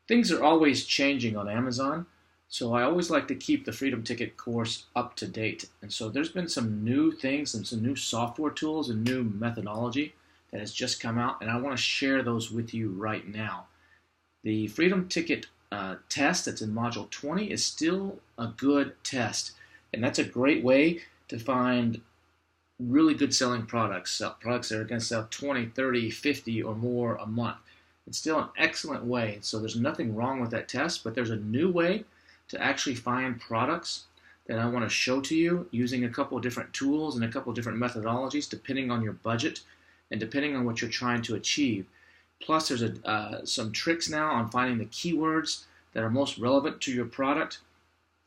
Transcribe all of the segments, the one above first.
Things are always changing on Amazon, so I always like to keep the Freedom Ticket course up to date. And so there's been some new things and some new software tools and new methodology that has just come out, and I want to share those with you right now. The Freedom Ticket test that's in Module 20 is still a good test, and that's a great way to find really good selling products, products that are going to sell 20, 30, 50 or more a month. It's still an excellent way, so there's nothing wrong with that test, but there's a new way to actually find products that I want to show to you using a couple of different tools and a couple of different methodologies depending on your budget and depending on what you're trying to achieve. Plus, there's some tricks now on finding the keywords that are most relevant to your product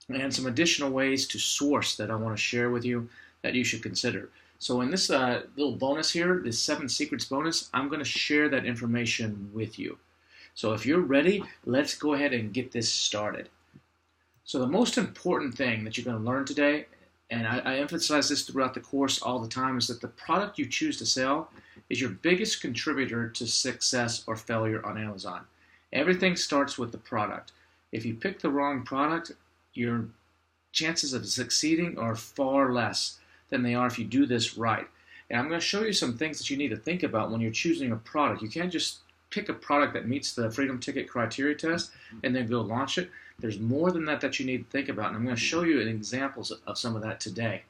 and some additional ways to source that I want to share with you that you should consider. So in this little bonus here, this 7 Secrets bonus, I'm going to share that information with you. So if you're ready, let's go ahead and get this started. So the most important thing that you're going to learn today, and I emphasize this throughout the course all the time, is that the product you choose to sell is your biggest contributor to success or failure on Amazon. Everything starts with the product. If you pick the wrong product, your chances of succeeding are far less than they are if you do this right. And I'm going to show you some things that you need to think about when you're choosing a product. You can't just pick a product that meets the Freedom Ticket criteria test and then go launch it. There's more than that that you need to think about, and I'm going to show you examples of some of that today.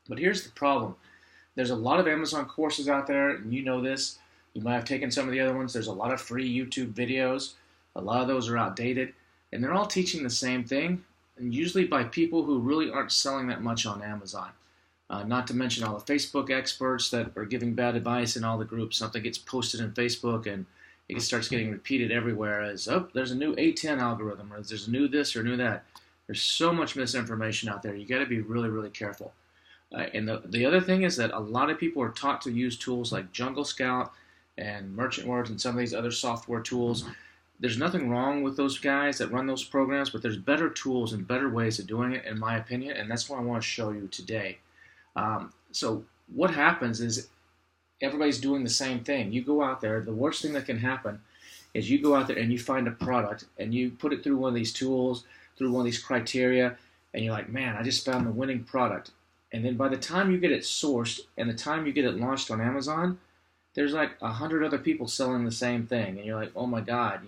But here's the problem. There's a lot of Amazon courses out there, and you know this. You might have taken some of the other ones. There's a lot of free YouTube videos. A lot of those are outdated, and they're all teaching the same thing, and usually by people who really aren't selling that much on Amazon. Not to mention all the Facebook experts that are giving bad advice in all the groups. Something gets posted in Facebook and it starts getting repeated everywhere as, oh, there's a new A10 algorithm, or there's a new this or new that. There's so much misinformation out there. You got to be really, really careful. And the other thing is that a lot of people are taught to use tools like Jungle Scout and Merchant Words and some of these other software tools. There's nothing wrong with those guys that run those programs, but there's better tools and better ways of doing it, in my opinion, and that's what I want to show you today. So what happens is everybody's doing the same thing. You go out there, the worst thing that can happen is you go out there and you find a product and you put it through one of these tools, through one of these criteria, and you're like, man, I just found the winning product. And then by the time you get it sourced and the time you get it launched on Amazon, there's like 100 other people selling the same thing. And you're like, oh my God,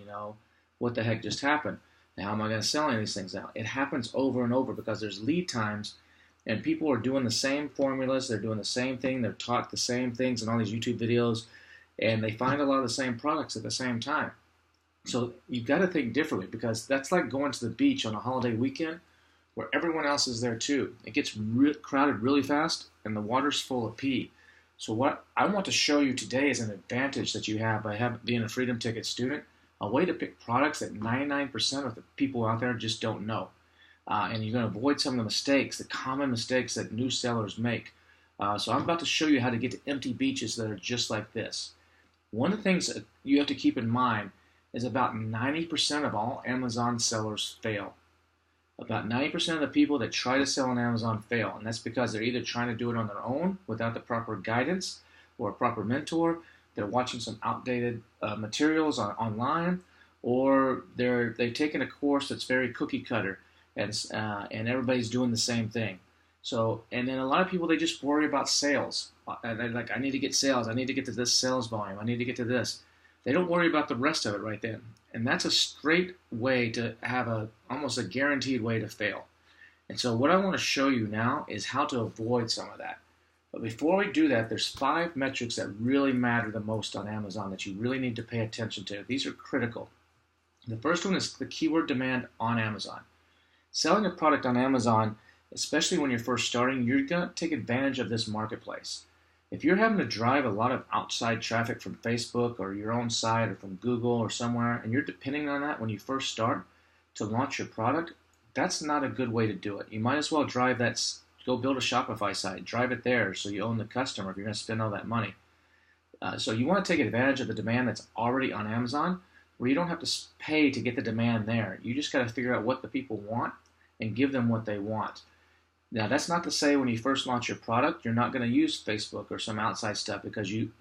what the heck just happened? How am I going to sell any of these things now? It happens over and over because there's lead times and people are doing the same formulas. They're doing the same thing. They're taught the same things in all these YouTube videos. And they find a lot of the same products at the same time. So you've got to think differently because that's like going to the beach on a holiday weekend where everyone else is there too. It gets crowded really fast and the water's full of pee. So what I want to show you today is an advantage that you have by being a Freedom Ticket student, a way to pick products that 99% of the people out there just don't know. And you're going to avoid some of the mistakes, the common mistakes that new sellers make. So I'm about to show you how to get to empty beaches that are just like this. One of the things that you have to keep in mind is about 90% of all Amazon sellers fail. About 90% of the people that try to sell on Amazon fail, and that's because they're either trying to do it on their own without the proper guidance or a proper mentor, they're watching some outdated materials online, or they've taken a course that's very cookie cutter, and everybody's doing the same thing. So, and then a lot of people, they just worry about sales. They're like, I need to get sales. I need to get to this sales volume. I need to get to this. They don't worry about the rest of it right then. And that's a straight way to have almost a guaranteed way to fail. And so what I want to show you now is how to avoid some of that. But before we do that, there's 5 metrics that really matter the most on Amazon that you really need to pay attention to. These are critical. The first one is the keyword demand on Amazon. Selling a product on Amazon, especially when you're first starting, you're going to take advantage of this marketplace. If you're having to drive a lot of outside traffic from Facebook or your own site or from Google or somewhere, and you're depending on that when you first start to launch your product, that's not a good way to do it. You might as well go build a Shopify site, drive it there so you own the customer if you're going to spend all that money. So you want to take advantage of the demand that's already on Amazon, where you don't have to pay to get the demand there. You just got to figure out what the people want and give them what they want. Now, that's not to say when you first launch your product, you're not going to use Facebook or some outside stuff, because you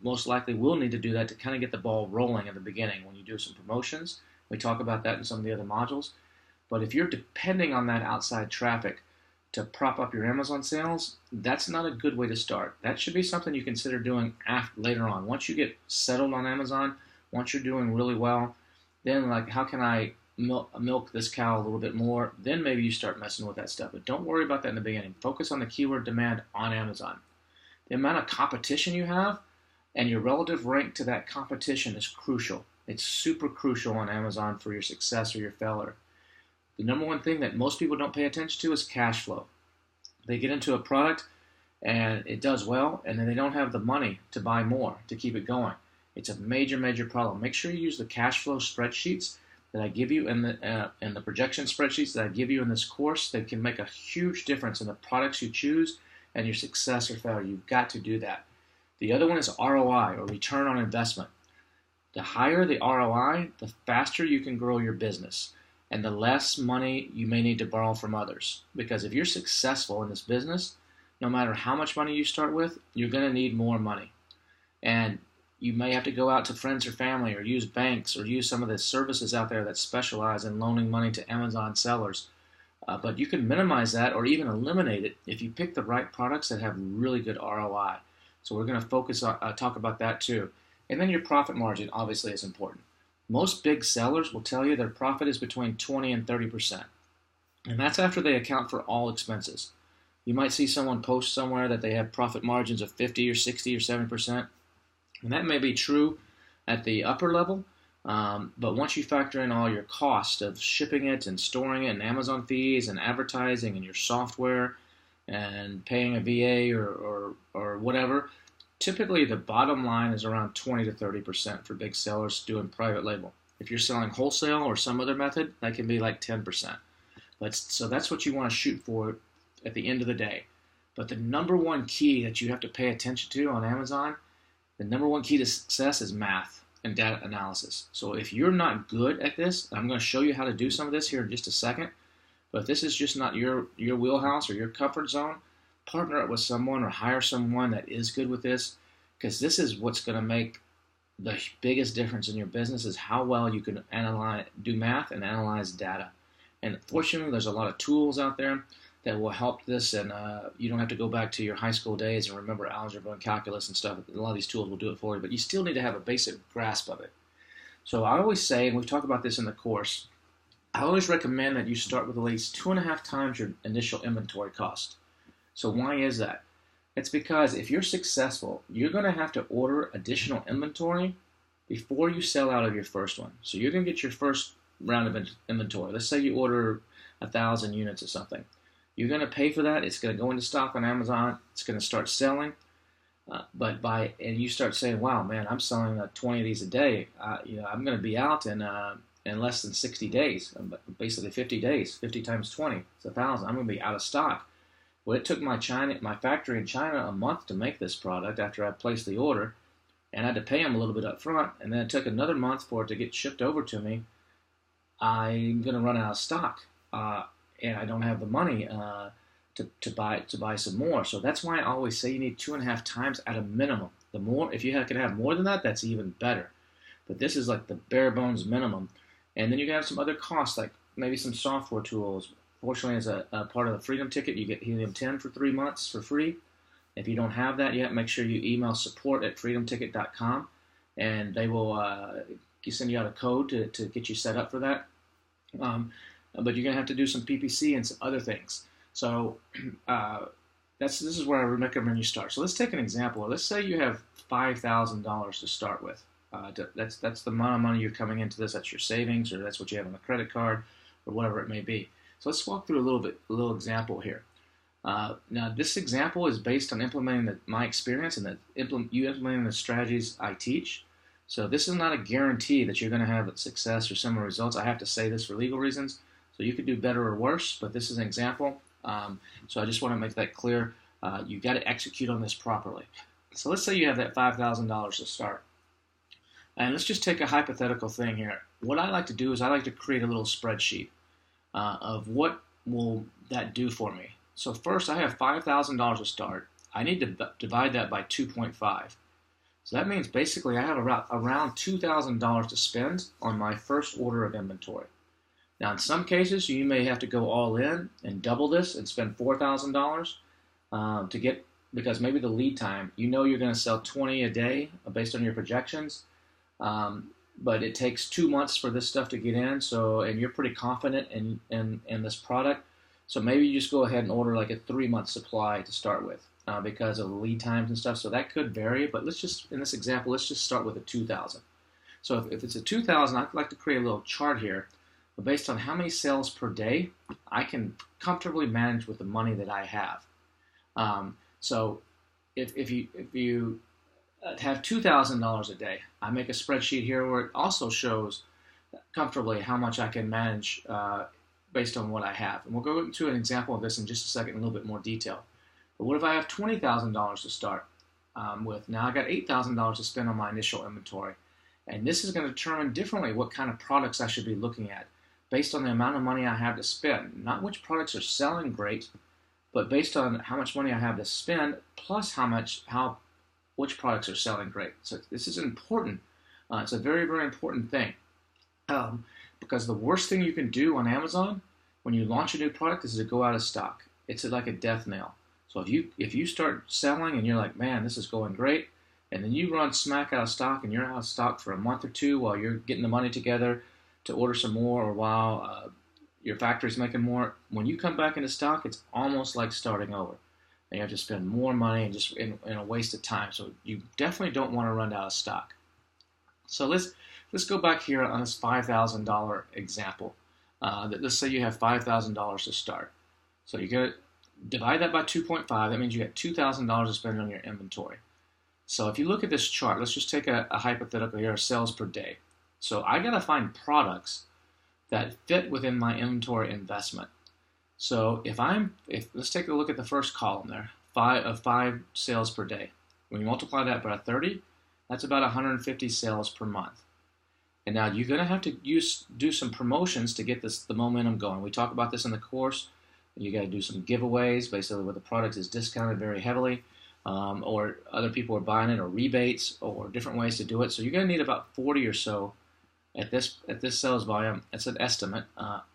most likely will need to do that to kind of get the ball rolling in the beginning when you do some promotions We talk about that in some of the other modules. But if you're depending on that outside traffic to prop up your Amazon sales, that's not a good way to start. That should be something you consider doing later on. Once you get settled on Amazon, once you're doing really well, then like, how can I milk this cow a little bit more? Then maybe you start messing with that stuff. But don't worry about that in the beginning. Focus on the keyword demand on Amazon. The amount of competition you have and your relative rank to that competition is crucial. It's super crucial on Amazon for your success or your failure. The number one thing that most people don't pay attention to is cash flow. They get into a product and it does well, and then they don't have the money to buy more to keep it going. It's a major, major problem. Make sure you use the cash flow spreadsheets that I give you in the projection spreadsheets that I give you in this course. They can make a huge difference in the products you choose and your success or failure. You've got to do that. The other one is ROI, or return on investment. The higher the ROI, the faster you can grow your business, and the less money you may need to borrow from others. Because if you're successful in this business, no matter how much money you start with, you're going to need more money. And you may have to go out to friends or family, or use banks, or use some of the services out there that specialize in loaning money to Amazon sellers. But you can minimize that or even eliminate it if you pick the right products that have really good ROI. So we're going to focus on talk about that too. And then your profit margin obviously is important. Most big sellers will tell you their profit is between 20 and 30%. And that's after they account for all expenses. You might see someone post somewhere that they have profit margins of 50 or 60 or 7%. And that may be true at the upper level. But once you factor in all your cost of shipping it and storing it and Amazon fees and advertising and your software and paying a VA or whatever, typically the bottom line is around 20 to 30% for big sellers doing private label. If you're selling wholesale or some other method, that can be like 10%. So that's what you want to shoot for at the end of the day. But the number one key that you have to pay attention to on Amazon, the number one key to success is math and data analysis. So if you're not good at this, I'm going to show you how to do some of this here in just a second. But if this is just not your wheelhouse or your comfort zone, partner up with someone or hire someone that is good with this, because this is what's going to make the biggest difference in your business, is how well you can do math and analyze data. And fortunately, there's a lot of tools out there that will help this, and you don't have to go back to your high school days and remember algebra and calculus and stuff. A lot of these tools will do it for you, but you still need to have a basic grasp of it. So I always say, and we've talked about this in the course, I always recommend that you start with at least 2.5 times your initial inventory cost. So why is that? It's because if you're successful, you're going to have to order additional inventory before you sell out of your first one. So you're going to get your first round of inventory. Let's say you order 1,000 units or something. You're going to pay for that. It's going to go into stock on Amazon. It's going to start selling. And you start saying, "Wow, man, I'm selling 20 of these a day. I'm going to be out in less than 60 days. Basically 50 days. 50 times 20. It's 1,000. I'm going to be out of stock." Well, it took my factory in China a month to make this product after I placed the order, and I had to pay them a little bit up front, and then it took another month for it to get shipped over to me. I'm going to run out of stock, and I don't have the money to buy some more. So that's why I always say you need 2.5 times at a minimum. The more, if you can have more than that, that's even better. But this is like the bare bones minimum. And then you can have some other costs, like maybe some software tools. Fortunately, as a part of the Freedom Ticket, you get Helium 10 for 3 months for free. If you don't have that yet, make sure you email support@freedomticket.com, and they will send you out a code to get you set up for that. But you're going to have to do some PPC and some other things. So this is where I recommend you start. So let's take an example. Let's say you have $5,000 to start with. That's the amount of money you're coming into this. That's your savings, or that's what you have on the credit card, or whatever it may be. So let's walk through a little example here. Now, this example is based on implementing my experience and you implementing the strategies I teach. So this is not a guarantee that you're going to have success or similar results. I have to say this for legal reasons. So you could do better or worse, but this is an example. So I just want to make that clear. You got to execute on this properly. So let's say you have that $5,000 to start. And let's just take a hypothetical thing here. What I like to do is I like to create a little spreadsheet of what will that do for me. So first, I have $5,000 to start. I need to divide that by 2.5. So that means basically I have around $2,000 to spend on my first order of inventory. Now, in some cases, you may have to go all in and double this and spend $4,000 to get, because maybe the lead time, you know you're going to sell 20 a day based on your projections, but it takes 2 months for this stuff to get in. So, and you're pretty confident in this product. So maybe you just go ahead and order like a 3-month supply to start with because of the lead times and stuff. So that could vary, but let's just, in this example, let's just start with a 2,000. So if it's a 2,000, I'd like to create a little chart here based on how many sales per day I can comfortably manage with the money that I have. So if you have $2,000 a day, I make a spreadsheet here where it also shows comfortably how much I can manage based on what I have. And we'll go into an example of this in just a second in a little bit more detail. But what if I have $20,000 to start with? Now I got $8,000 to spend on my initial inventory. And this is going to determine differently what kind of products I should be looking at based on the amount of money I have to spend. Not which products are selling great, but based on how much money I have to spend, plus which products are selling great. So this is important. It's a very, very important thing. Because the worst thing you can do on Amazon when you launch a new product is to go out of stock. It's like a death knell. So if you start selling and you're like, man, this is going great, and then you run smack out of stock and you're out of stock for a month or two while you're getting the money together to order some more, or while your factory's making more, when you come back into stock, it's almost like starting over. And you have to spend more money and just in a waste of time. So you definitely don't want to run out of stock. So let's go back here on this $5,000 example. Let's say you have $5,000 to start. So you got to divide that by 2.5. That means you got $2,000 to spend on your inventory. So if you look at this chart, let's just take a hypothetical here, sales per day. So I got to find products that fit within my inventory investment. So let's take a look at the first column there, 5 sales per day. When you multiply that by 30, that's about 150 sales per month. And now you're going to have to do some promotions to get the momentum going. We talk about this in the course. You got to do some giveaways, basically where the product is discounted very heavily, or other people are buying it, or rebates, or different ways to do it. So you're going to need about 40 or so at this sales volume. It's an estimate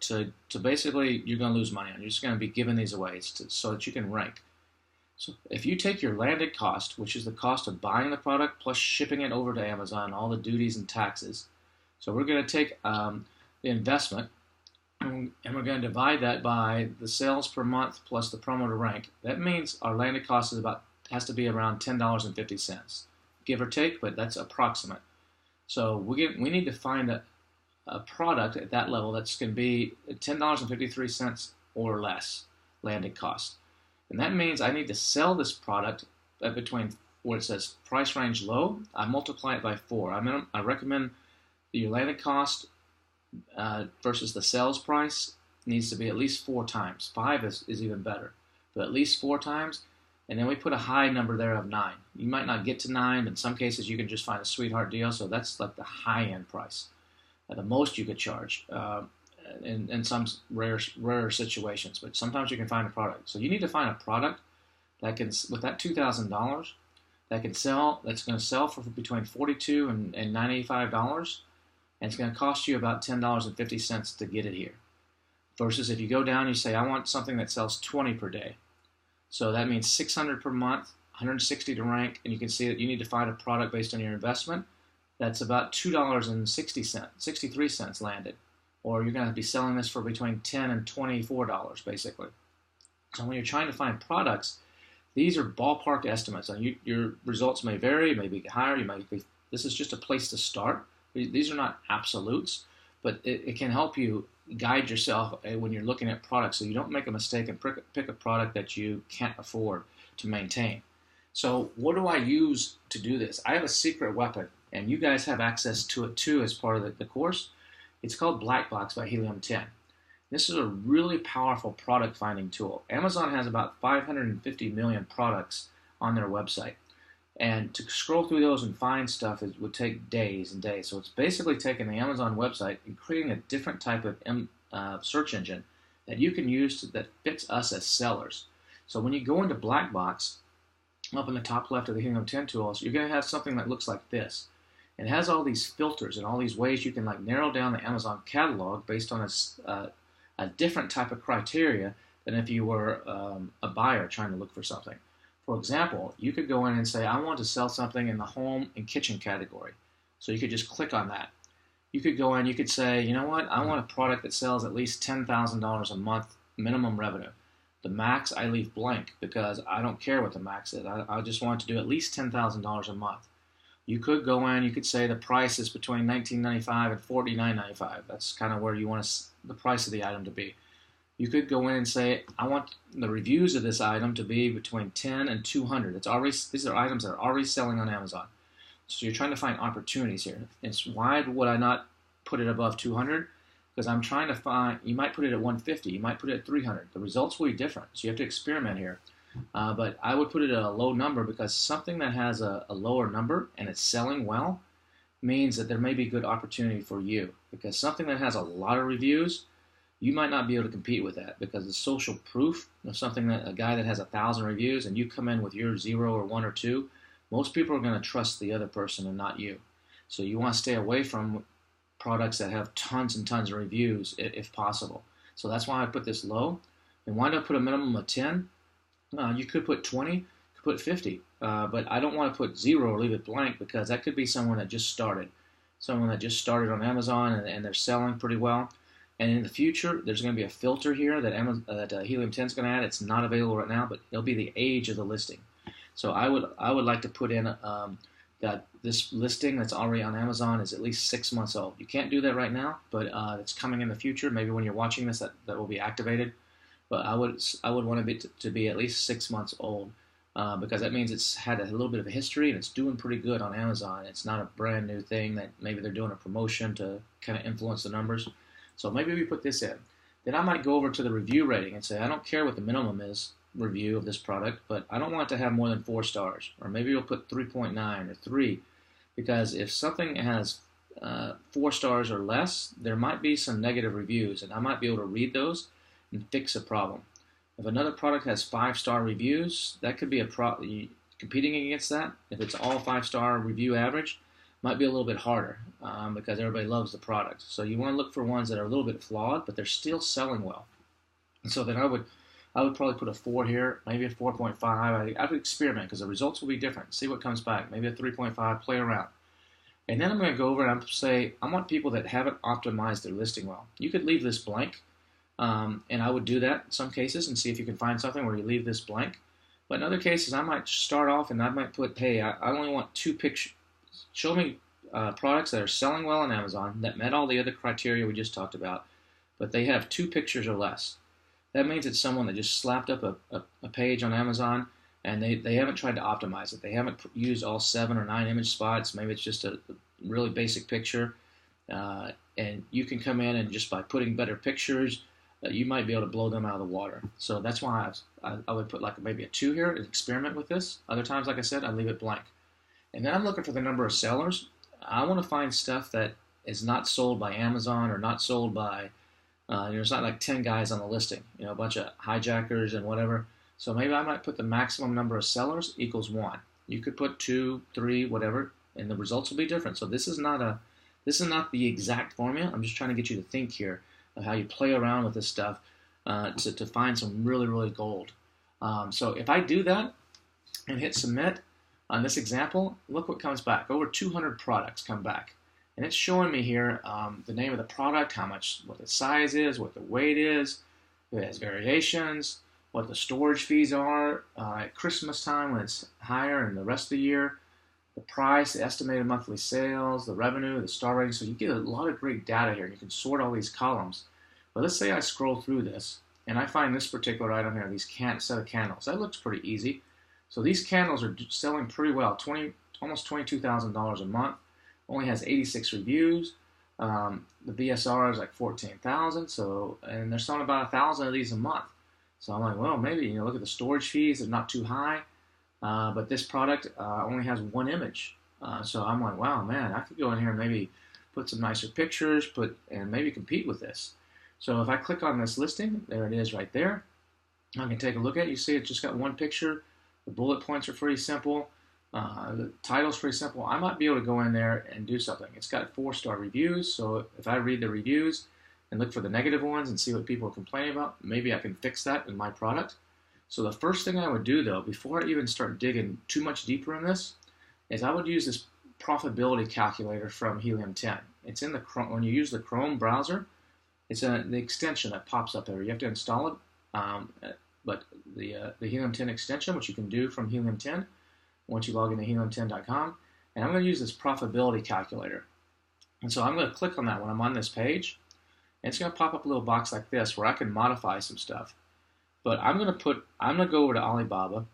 to basically you're going to lose money on. You're just going to be giving these away so that you can rank. So if you take your landed cost, which is the cost of buying the product plus shipping it over to Amazon, all the duties and taxes. So we're going to take the investment, and we're going to divide that by the sales per month plus the promo to rank. That means our landed cost has to be around $10.50, give or take, but that's approximate. So we need to find a product at that level that's going to be $10.53 or less landed cost. And that means I need to sell this product at between where it says price range low, I multiply it by 4. I recommend your landed cost versus the sales price needs to be at least 4 times. 5 is even better, but at least 4 times. And then we put a high number there of 9. You might not get to 9, but in some cases you can just find a sweetheart deal. So that's like the high-end price, the most you could charge in some rare situations. But sometimes you can find a product. So you need to find a product that can, with that $2,000, that can sell. That's going to sell for between $42 and $95, and it's going to cost you about $10.50 to get it here. Versus if you go down, and you say I want something that sells 20 per day. So that means 600 per month, 160 to rank, and you can see that you need to find a product based on your investment that's about $2.63 landed, or you're going to be selling this for between $10 and $24 basically. So when you're trying to find products, these are ballpark estimates. And your results may vary, may be higher. This is just a place to start. These are not absolutes, but it can help you guide yourself when you're looking at products so you don't make a mistake and pick a product that you can't afford to maintain. So what do I use to do this? I have a secret weapon, and you guys have access to it too as part of the course. It's called Black Box by Helium 10. This is a really powerful product finding tool. Amazon has about 550 million products on their website. And to scroll through those and find stuff, it would take days and days. So it's basically taking the Amazon website and creating a different type of search engine that you can use that fits us as sellers. So when you go into Black Box, up in the top left of the Helium 10 tools, you're going to have something that looks like this. It has all these filters and all these ways you can like narrow down the Amazon catalog based on a different type of criteria than if you were a buyer trying to look for something. For example, you could go in and say, I want to sell something in the home and kitchen category. So you could just click on that. You could go in, you could say, you know what, I want a product that sells at least $10,000 a month minimum revenue. The max I leave blank because I don't care what the max is. I just want to do at least $10,000 a month. You could go in, you could say the price is between $19.95 and $49.95. That's kind of where you want the price of the item to be. You could go in and say, I want the reviews of this item to be between 10 and 200. These are items that are already selling on Amazon. So you're trying to find opportunities here. It's why would I not put it above 200? Because I'm trying to find, you might put it at 150, you might put it at 300. The results will be different, so you have to experiment here. But I would put it at a low number because something that has a lower number and it's selling well means that there may be good opportunity for you. Because something that has a lot of reviews, you might not be able to compete with that because the social proof of something that a guy that has 1,000 reviews and you come in with your 0 or 1 or 2, most people are going to trust the other person and not you. So you want to stay away from products that have tons and tons of reviews if possible. So that's why I put this low. And why not put a minimum of 10? You could put 20, you could put 50, but I don't want to put 0 or leave it blank because that could be someone that just started. Someone that just started on Amazon and they're selling pretty well. And in the future, there's going to be a filter here that Helium 10 is going to add. It's not available right now, but it'll be the age of the listing. So I would like to put in that this listing that's already on Amazon is at least 6 months old. You can't do that right now, but it's coming in the future. Maybe when you're watching this, that will be activated. But I would want it to be at least 6 months old because that means it's had a little bit of a history and it's doing pretty good on Amazon. It's not a brand new thing that maybe they're doing a promotion to kind of influence the numbers. So maybe we put this in. Then I might go over to the review rating and say, I don't care what the minimum is review of this product, but I don't want it to have more than 4 stars. Or maybe we'll put 3.9 or 3 because if something has 4 stars or less, there might be some negative reviews and I might be able to read those and fix a problem. If another product has 5-star reviews, that could be a problem. Competing against that, if it's all 5-star review average, might be a little bit harder because everybody loves the product. So you want to look for ones that are a little bit flawed, but they're still selling well. And so then I would probably put a 4 here, maybe a 4.5. I would experiment because the results will be different. See what comes back. Maybe a 3.5, play around. And then I'm going to go over and say, I want people that haven't optimized their listing well. You could leave this blank, and I would do that in some cases and see if you can find something where you leave this blank. But in other cases, I might start off and I might put, hey, I only want 2 pictures. Show me products that are selling well on Amazon that met all the other criteria we just talked about, but they have 2 pictures or less. That means it's someone that just slapped up a page on Amazon and they haven't tried to optimize it. They haven't used all 7 or 9 image spots. Maybe it's just a really basic picture. And you can come in and just by putting better pictures, you might be able to blow them out of the water. So that's why I would put like maybe a 2 here and experiment with this. Other times, like I said, I leave it blank. And then I'm looking for the number of sellers. I want to find stuff that is not sold by Amazon or not sold by, it's not like 10 guys on the listing, a bunch of hijackers and whatever. So maybe I might put the maximum number of sellers equals 1. You could put 2, 3, whatever, and the results will be different. So this is not the exact formula. I'm just trying to get you to think here of how you play around with this stuff to find some really, really gold. So if I do that and hit submit on this example, look what comes back. Over 200 products come back. And it's showing me here the name of the product, what the size is, what the weight is. It has variations, what the storage fees are at Christmas time when it's higher and the rest of the year, the price, the estimated monthly sales, the revenue, the star rating. So you get a lot of great data here. You can sort all these columns. But let's say I scroll through this and I find this particular item here, these set of candles. That looks pretty easy. So these candles are selling pretty well, almost $22,000 a month. Only has 86 reviews. The BSR is like 14,000. And they're selling about 1,000 of these a month. So I'm like, well, maybe look at the storage fees; they're not too high. But this product only has 1 image. So I'm like, wow, man, I could go in here and maybe put some nicer pictures, and maybe compete with this. So if I click on this listing, there it is right there. I can take a look at it. You see, it's just got 1 picture. The bullet points are pretty simple. The title's pretty simple. I might be able to go in there and do something. It's got 4-star reviews, so if I read the reviews and look for the negative ones and see what people are complaining about, maybe I can fix that in my product. So the first thing I would do, though, before I even start digging too much deeper in this, is I would use this profitability calculator from Helium 10. It's in the Chrome. When you use the Chrome browser, it's the extension that pops up there. You have to install it, but the Helium 10 extension, which you can do from Helium 10 once you log into helium10.com, and I'm going to use this profitability calculator. And so I'm going to click on that when I'm on this page, and it's going to pop up a little box like this where I can modify some stuff. But I'm going to go over to Alibaba,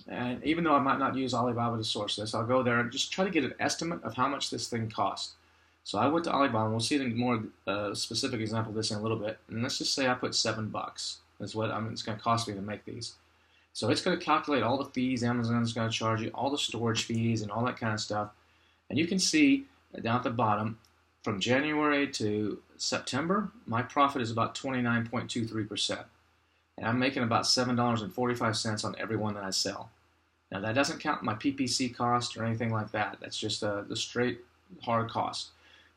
and even though I might not use Alibaba to source this, I'll go there and just try to get an estimate of how much this thing costs. So I went to Alibaba, and we'll see a more specific example of this in a little bit. And let's just say I put $7 is what it's going to cost me to make these. So it's going to calculate all the fees Amazon's going to charge you, all the storage fees and all that kind of stuff. And you can see down at the bottom, from January to September, my profit is about 29.23%. And I'm making about $7.45 on every one that I sell. Now that doesn't count my PPC cost or anything like that. That's just the straight hard cost.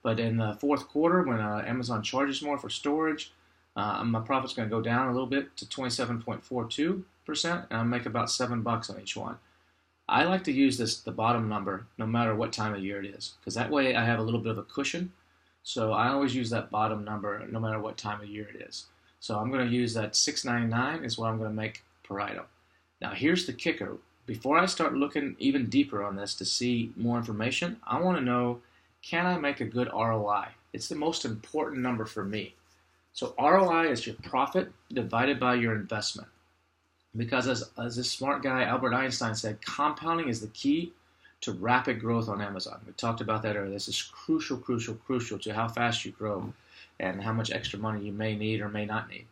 But in the fourth quarter, when Amazon charges more for storage, my profit's going to go down a little bit to 27.42%, and I'll make about $7 on each one. I like to use the bottom number no matter what time of year it is, because that way I have a little bit of a cushion. So I always use that bottom number no matter what time of year it is. So I'm going to use that $6.99 is what I'm going to make per item. Now here's the kicker. Before I start looking even deeper on this to see more information, I want to know, can I make a good ROI? It's the most important number for me. So ROI is your profit divided by your investment. Because as this smart guy, Albert Einstein, said, compounding is the key to rapid growth on Amazon. We talked about that earlier. This is crucial to how fast you grow and how much extra money you may need or may not need.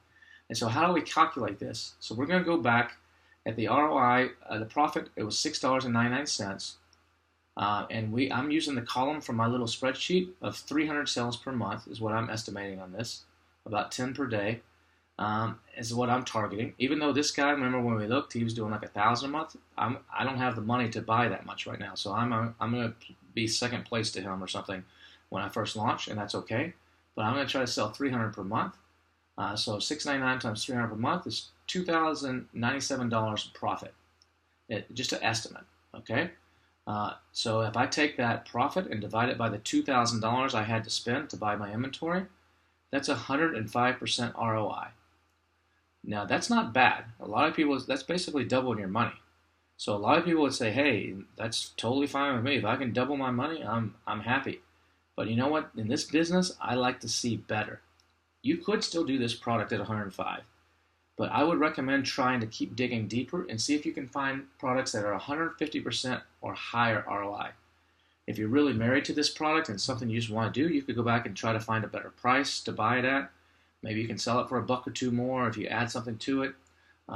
And so how do we calculate this? So we're going to go back at the ROI, the profit, it was $6.99. And I'm using the column from my little spreadsheet of 300 sales per month is what I'm estimating on this. About 10 per day is what I'm targeting. Even though this guy, remember when we looked, he was doing like 1,000 a month. I don't have the money to buy that much right now, so I'm going to be second place to him or something when I first launch, and that's okay. But I'm going to try to sell 300 per month. So $6.99 times 300 per month is $2,097 in profit. Just an estimate, okay? So if I take that profit and divide it by the $2,000 I had to spend to buy my inventory, that's 105% ROI. Now that's not bad. A lot of people, that's basically doubling your money. So a lot of people would say, hey, that's totally fine with me. If I can double my money, I'm happy. But you know what? In this business, I like to see better. You could still do this product at 105, but I would recommend trying to keep digging deeper and see if you can find products that are 150% or higher ROI. If you're really married to this product and something you just want to do, you could go back and try to find a better price to buy it at. Maybe you can sell it for $1 or $2 more if you add something to it.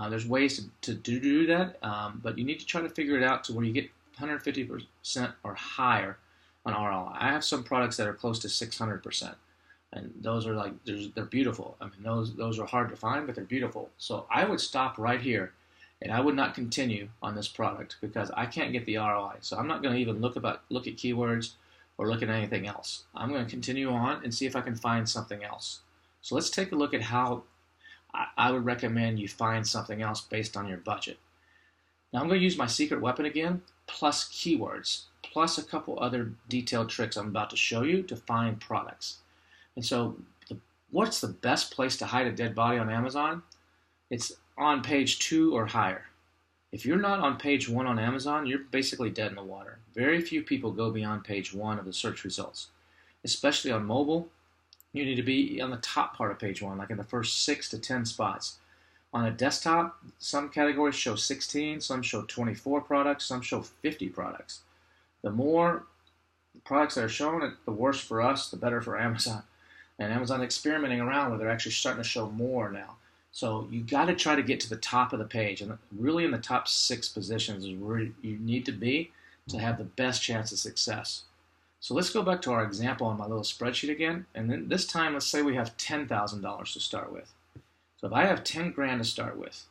There's ways to do that, but you need to try to figure it out to where you get 150% or higher on ROI. I have some products that are close to 600%, and those are like they're beautiful. I mean, those are hard to find, but they're beautiful. So I would stop right here, and I would not continue on this product because I can't get the ROI. So I'm not going to even look at keywords or look at anything else. I'm going to continue on and see if I can find something else. So let's take a look at how I would recommend you find something else based on your budget. Now I'm going to use my secret weapon again, plus keywords, plus a couple other detailed tricks I'm about to show you to find products. And so what's the best place to hide a dead body on Amazon? It's on page 2 or higher. If you're not on page 1 on Amazon, you're basically dead in the water. Very few people go beyond page 1 of the search results. Especially on mobile, you need to be on the top part of page 1, like in the first 6 to 10 spots. On a desktop, some categories show 16, some show 24 products, some show 50 products. The more products that are shown, the worse for us, the better for Amazon. And Amazon's experimenting around where they're actually starting to show more now. So you got to try to get to the top of the page, and really in the top 6 positions is where you need to be to have the best chance of success. So let's go back to our example on my little spreadsheet again, and then this time let's say we have $10,000 to start with. So if I have 10 grand to start with,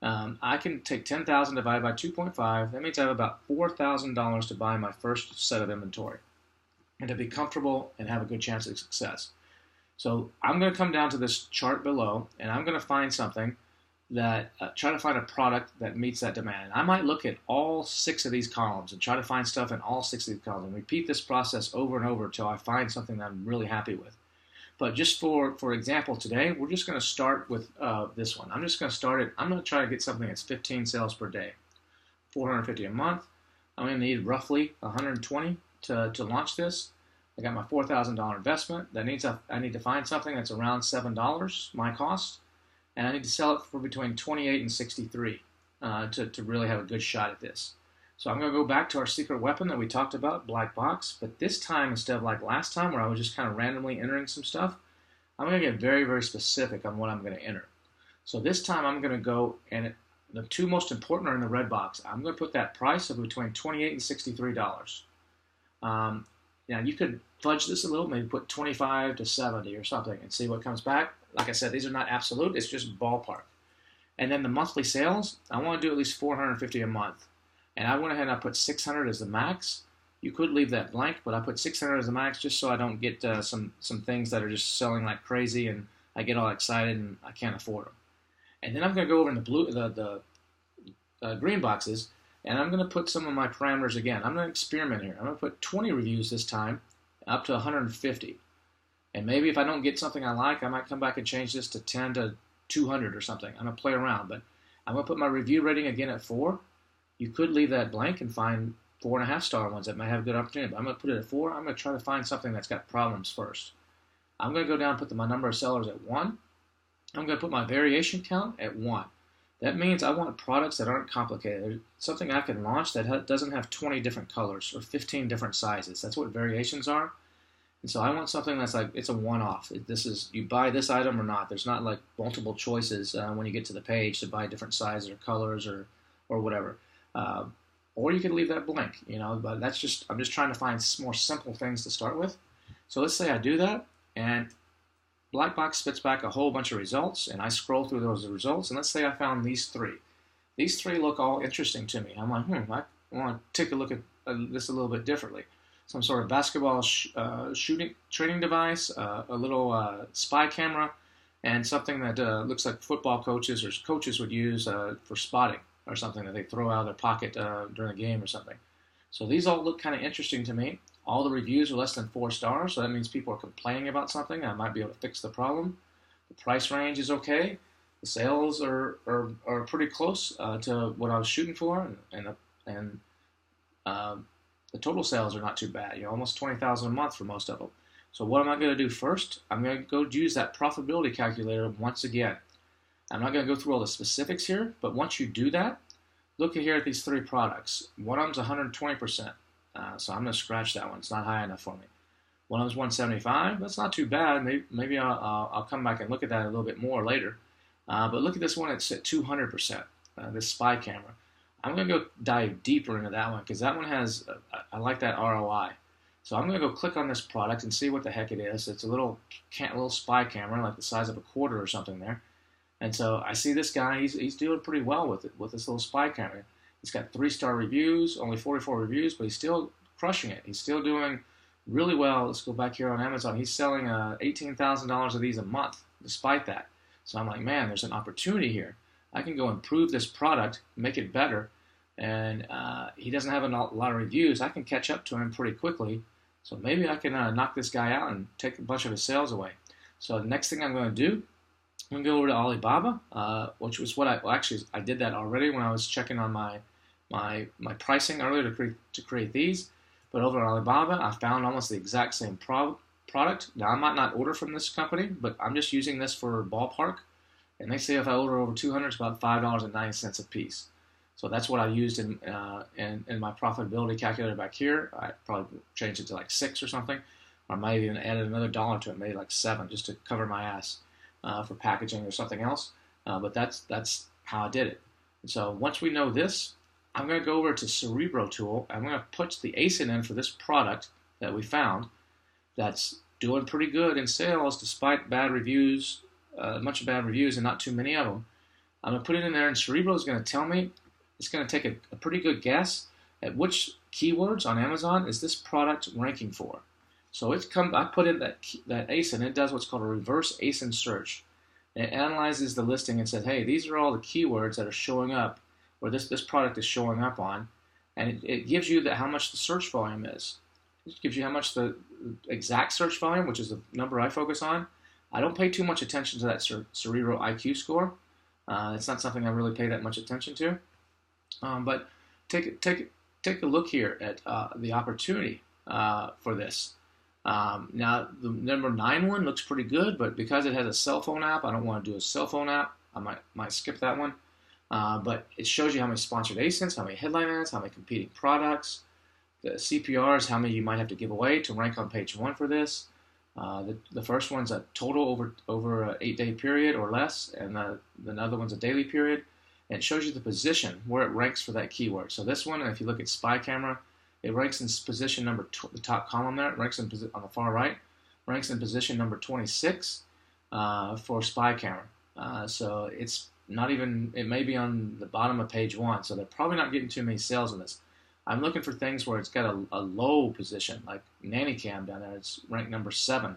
I can take 10,000 divided by 2.5. That means I have about $4,000 to buy my first set of inventory and to be comfortable and have a good chance of success. So I'm going to come down to this chart below, and I'm going to find something that, try to find a product that meets that demand. And I might look at all 6 of these columns and try to find stuff in all 6 of these columns and repeat this process over and over until I find something that I'm really happy with. But just for example today, we're just going to start with this one. I'm just going to start it. I'm going to try to get something that's 15 sales per day, 450 a month. I'm going to need roughly 120 to launch this. I got my $4,000 investment. That means I need to find something that's around $7, my cost, and I need to sell it for between 28 and 63 to really have a good shot at this. So I'm going to go back to our secret weapon that we talked about, black box, but this time, instead of like last time where I was just kind of randomly entering some stuff, I'm going to get very, very specific on what I'm going to enter. So this time I'm going to go, and the 2 most important are in the red box. I'm going to put that price of between $28 and $63. Now you could fudge this a little, maybe put 25 to 70 or something and see what comes back. Like I said, these are not absolute, it's just ballpark. And then the monthly sales, I want to do at least 450 a month. And I went ahead and I put 600 as the max. You could leave that blank, but I put 600 as the max just so I don't get some things that are just selling like crazy and I get all excited and I can't afford them. And then I'm going to go over in the green boxes, and I'm going to put some of my parameters again. I'm going to experiment here. I'm going to put 20 reviews this time, up to 150. And maybe if I don't get something I like, I might come back and change this to 10 to 200 or something. I'm going to play around, but I'm going to put my review rating again at 4. You could leave that blank and find 4.5 star ones that might have a good opportunity. But I'm going to put it at 4. I'm going to try to find something that's got problems first. I'm going to go down and put my number of sellers at 1. I'm going to put my variation count at 1. That means I want products that aren't complicated. There's something I can launch that doesn't have 20 different colors or 15 different sizes. That's what variations are. And so I want something that's like, it's a one-off. This is, you buy this item or not. There's not like multiple choices when you get to the page to buy different sizes or colors or whatever. Or you could leave that blank, but that's just, I'm just trying to find more simple things to start with. So let's say I do that, and Black Box spits back a whole bunch of results, and I scroll through those results, and let's say I found these 3. These 3 look all interesting to me. I'm like, I want to take a look at this a little bit differently. Some sort of basketball shooting training device, a little spy camera, and something that looks like football coaches or coaches would use for spotting, or something that they throw out of their pocket during a game or something. So these all look kind of interesting to me. All the reviews are less than 4 stars, so that means people are complaining about something. I might be able to fix the problem. The price range is okay. The sales are pretty close to what I was shooting for, and the total sales are not too bad. Almost 20,000 a month for most of them. So what am I going to do first? I'm going to go use that profitability calculator once again. I'm not going to go through all the specifics here, but once you do that, look here at these 3 products. One of them's 120%, so I'm going to scratch that one. It's not high enough for me. One of them's 175. That's not too bad. Maybe I'll come back and look at that a little bit more later. But look at this one. It's at 200%, this spy camera. I'm going to go dive deeper into that one because that one has, I like that ROI. So I'm going to go click on this product and see what the heck it is. It's a little spy camera, like the size of a quarter or something there. And so I see this guy, he's doing pretty well with it, with this little spy camera. He's got 3-star reviews, only 44 reviews, but he's still crushing it. He's still doing really well. Let's go back here on Amazon. He's selling $18,000 of these a month, despite that. So I'm like, man, there's an opportunity here. I can go improve this product, make it better, and he doesn't have a lot of reviews. I can catch up to him pretty quickly. So maybe I can knock this guy out and take a bunch of his sales away. So the next thing I'm going to do, I'm going to go over to Alibaba, which was what I did that already when I was checking on my pricing earlier to create these. But over on Alibaba, I found almost the exact same product. Now, I might not order from this company, but I'm just using this for ballpark. And they say if I order over 200, it's about $5.90 a piece. So that's what I used in my profitability calculator back here. I probably changed it to like 6 or something. Or I might even added another $1 to it, maybe like 7, just to cover my ass for packaging or something else. But that's how I did it. And so once we know this, I'm going to go over to Cerebro Tool. I'm going to put the ASIN in for this product that we found that's doing pretty good in sales despite bad reviews, a bunch of bad reviews and not too many of them. I'm going to put it in there, and Cerebro is going to tell me, it's going to take a pretty good guess at which keywords on Amazon is this product ranking for. So I put in that ASIN, it does what's called a reverse ASIN search. It analyzes the listing and says, hey, these are all the keywords that are showing up, or this product is showing up on, and it gives you how much the search volume is. It gives you how much the exact search volume, which is the number I focus on. I don't pay too much attention to that Cerebro IQ score. It's not something I really pay that much attention to. But take a look here at the opportunity for this. Now, the number 9 one looks pretty good, but because it has a cell phone app, I don't want to do a cell phone app. I might skip that one. But it shows you how many sponsored ASINs, how many headline ads, how many competing products, the CPRs, how many you might have to give away to rank on page 1 for this. The first one's a total over an 8-day period or less, and the other one's a daily period. And it shows you the position, where it ranks for that keyword. So this one, if you look at spy camera, it ranks in position number, the top column there, it ranks on the far right, ranks in position number 26 for spy camera. So it's not even, it may be on the bottom of page 1, so they're probably not getting too many sales in this. I'm looking for things where it's got a low position, like nanny cam down there. It's ranked number 7,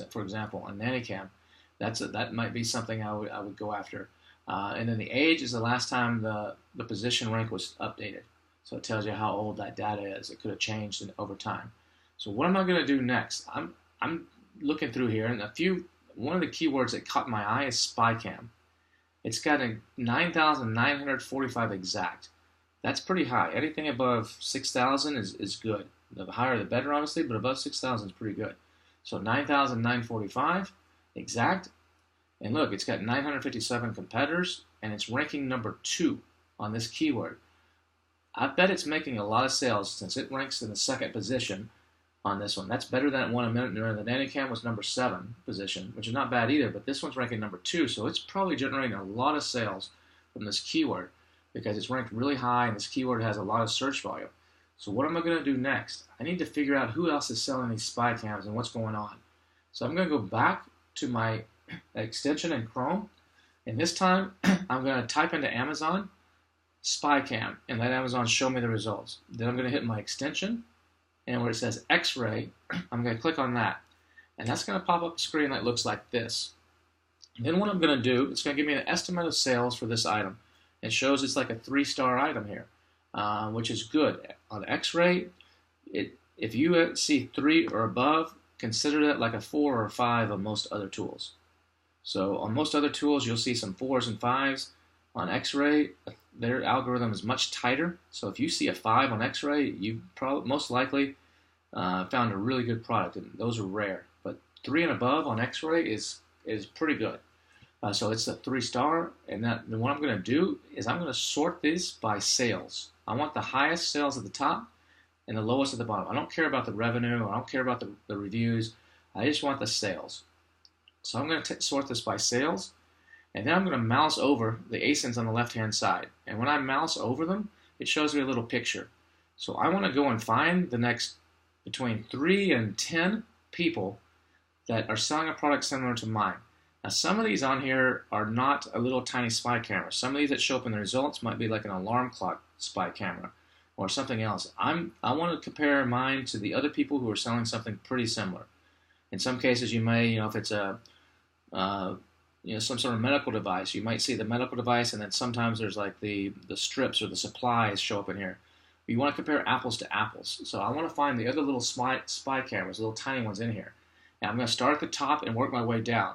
for example, on nanny cam. That might be something I would go after. And then the age is the last time the position rank was updated. So it tells you how old that data is. It could have changed over time. So what am I going to do next? I'm looking through here, and one of the keywords that caught my eye is spy cam. It's got a 9,945 exact. That's pretty high. Anything above 6,000 is good. The higher the better, obviously, but above 6,000 is pretty good. So 9,945 exact. And look, it's got 957 competitors, and it's ranking number 2 on this keyword. I bet it's making a lot of sales since it ranks in the 2nd position on this one. That's better than it won a minute. The nanny cam was number 7 position, which is not bad either, but this one's ranking number 2, so it's probably generating a lot of sales from this keyword because it's ranked really high, and this keyword has a lot of search volume. So what am I going to do next? I need to figure out who else is selling these spy cams and what's going on. So I'm going to go back to my extension in Chrome, and this time I'm going to type into Amazon spy cam, and let Amazon show me the results. Then I'm going to hit my extension, and where it says X-ray, I'm going to click on that, and that's going to pop up a screen that looks like this. And then what I'm going to do, it's going to give me an estimate of sales for this item. It shows it's like a 3-star item here, which is good. On X-ray, if you see 3 or above, consider that like a 4 or 5 on most other tools. So on most other tools, you'll see some 4s and 5s. On X-ray, their algorithm is much tighter. So if you see a 5 on X-ray, you most likely found a really good product, and those are rare. But 3 and above on X-ray is pretty good. So it's a 3-star, and then what I'm going to do is I'm going to sort this by sales. I want the highest sales at the top and the lowest at the bottom. I don't care about the revenue, or I don't care about the reviews. I just want the sales. So I'm going to sort this by sales, and then I'm going to mouse over the ASINs on the left-hand side. And when I mouse over them, it shows me a little picture. So I want to go and find the next between 3 and 10 people that are selling a product similar to mine. Now, some of these on here are not a little tiny spy camera. Some of these that show up in the results might be like an alarm clock spy camera or something else. I want to compare mine to the other people who are selling something pretty similar. In some cases, you may, if it's a some sort of medical device, you might see the medical device, and then sometimes there's like the strips or the supplies show up in here. You want to compare apples to apples. So I want to find the other little spy cameras, little tiny ones in here. And I'm going to start at the top and work my way down.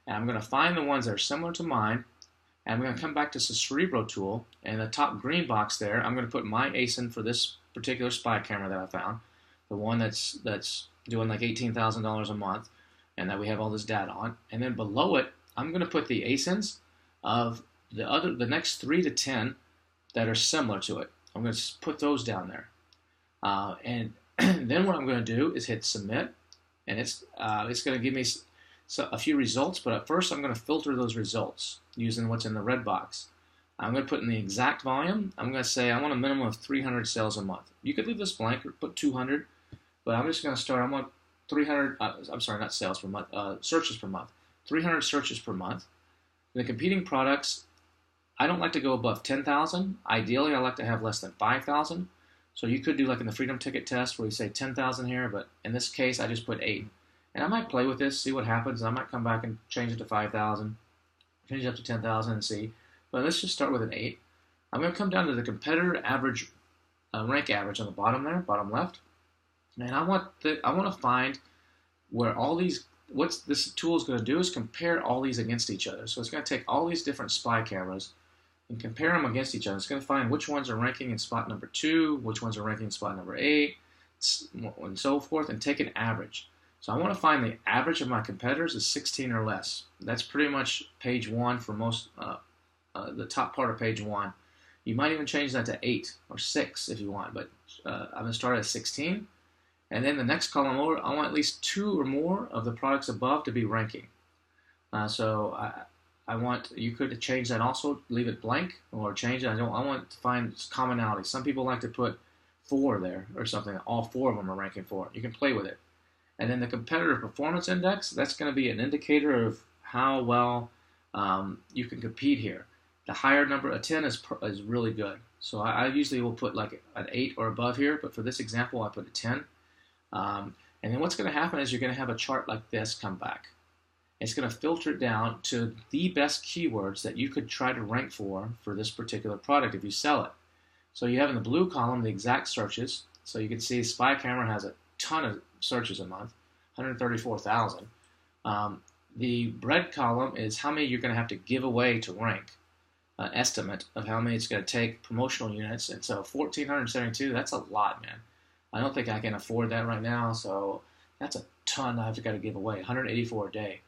And I'm going to find the ones that are similar to mine, and I'm going to come back to the Cerebro tool, and the top green box there, I'm going to put my ASIN for this particular spy camera that I found, the one that's doing like $18,000 a month, and that we have all this data on. And then below it, I'm going to put the ASINs of the next 3 to 10 that are similar to it. I'm going to put those down there. And then what I'm going to do is hit submit, and it's going to give me a few results, but at first I'm going to filter those results using what's in the red box. I'm going to put in the exact volume. I'm going to say I want a minimum of 300 sales a month. You could leave this blank or put 200, but I'm just going to start. I want 300, I'm sorry, not sales per month, searches per month. 300 searches per month. The competing products, I don't like to go above 10,000. Ideally, I like to have less than 5,000. So you could do like in the freedom ticket test where you say 10,000 here, but in this case, I just put 8. And I might play with this, see what happens. I might come back and change it to 5,000, change it up to 10,000 and see. But let's just start with an 8. I'm going to come down to the competitor average, rank average on the bottom there, bottom left. And I want to find where all these, what this tool is going to do is compare all these against each other. So it's going to take all these different spy cameras and compare them against each other. It's going to find which ones are ranking in spot number 2, which ones are ranking in spot number 8, and so forth, and take an average. So I want to find the average of my competitors is 16 or less. That's pretty much page 1 for most, the top part of page 1. You might even change that to 8 or 6 if you want, but I'm going to start at 16. And then the next column over, I want at least 2 or more of the products above to be ranking. So I want, you could change that also, leave it blank, or change it. I want to find commonality. Some people like to put 4 there or something. All 4 of them are ranking 4. You can play with it. And then the competitor performance index, that's going to be an indicator of how well you can compete here. The higher number, a 10 is really good. So I usually will put like an 8 or above here, but for this example, I put a 10. And then what's going to happen is you're going to have a chart like this come back. It's going to filter it down to the best keywords that you could try to rank for this particular product if you sell it. So you have in the blue column the exact searches. So you can see Spy Camera has a ton of searches a month, 134,000. The red column is how many you're going to have to give away to rank. Estimate of how many it's going to take, promotional units, and so 1,472, that's a lot, man. I don't think I can afford that right now, so that's a ton I've got to give away, 184 a day.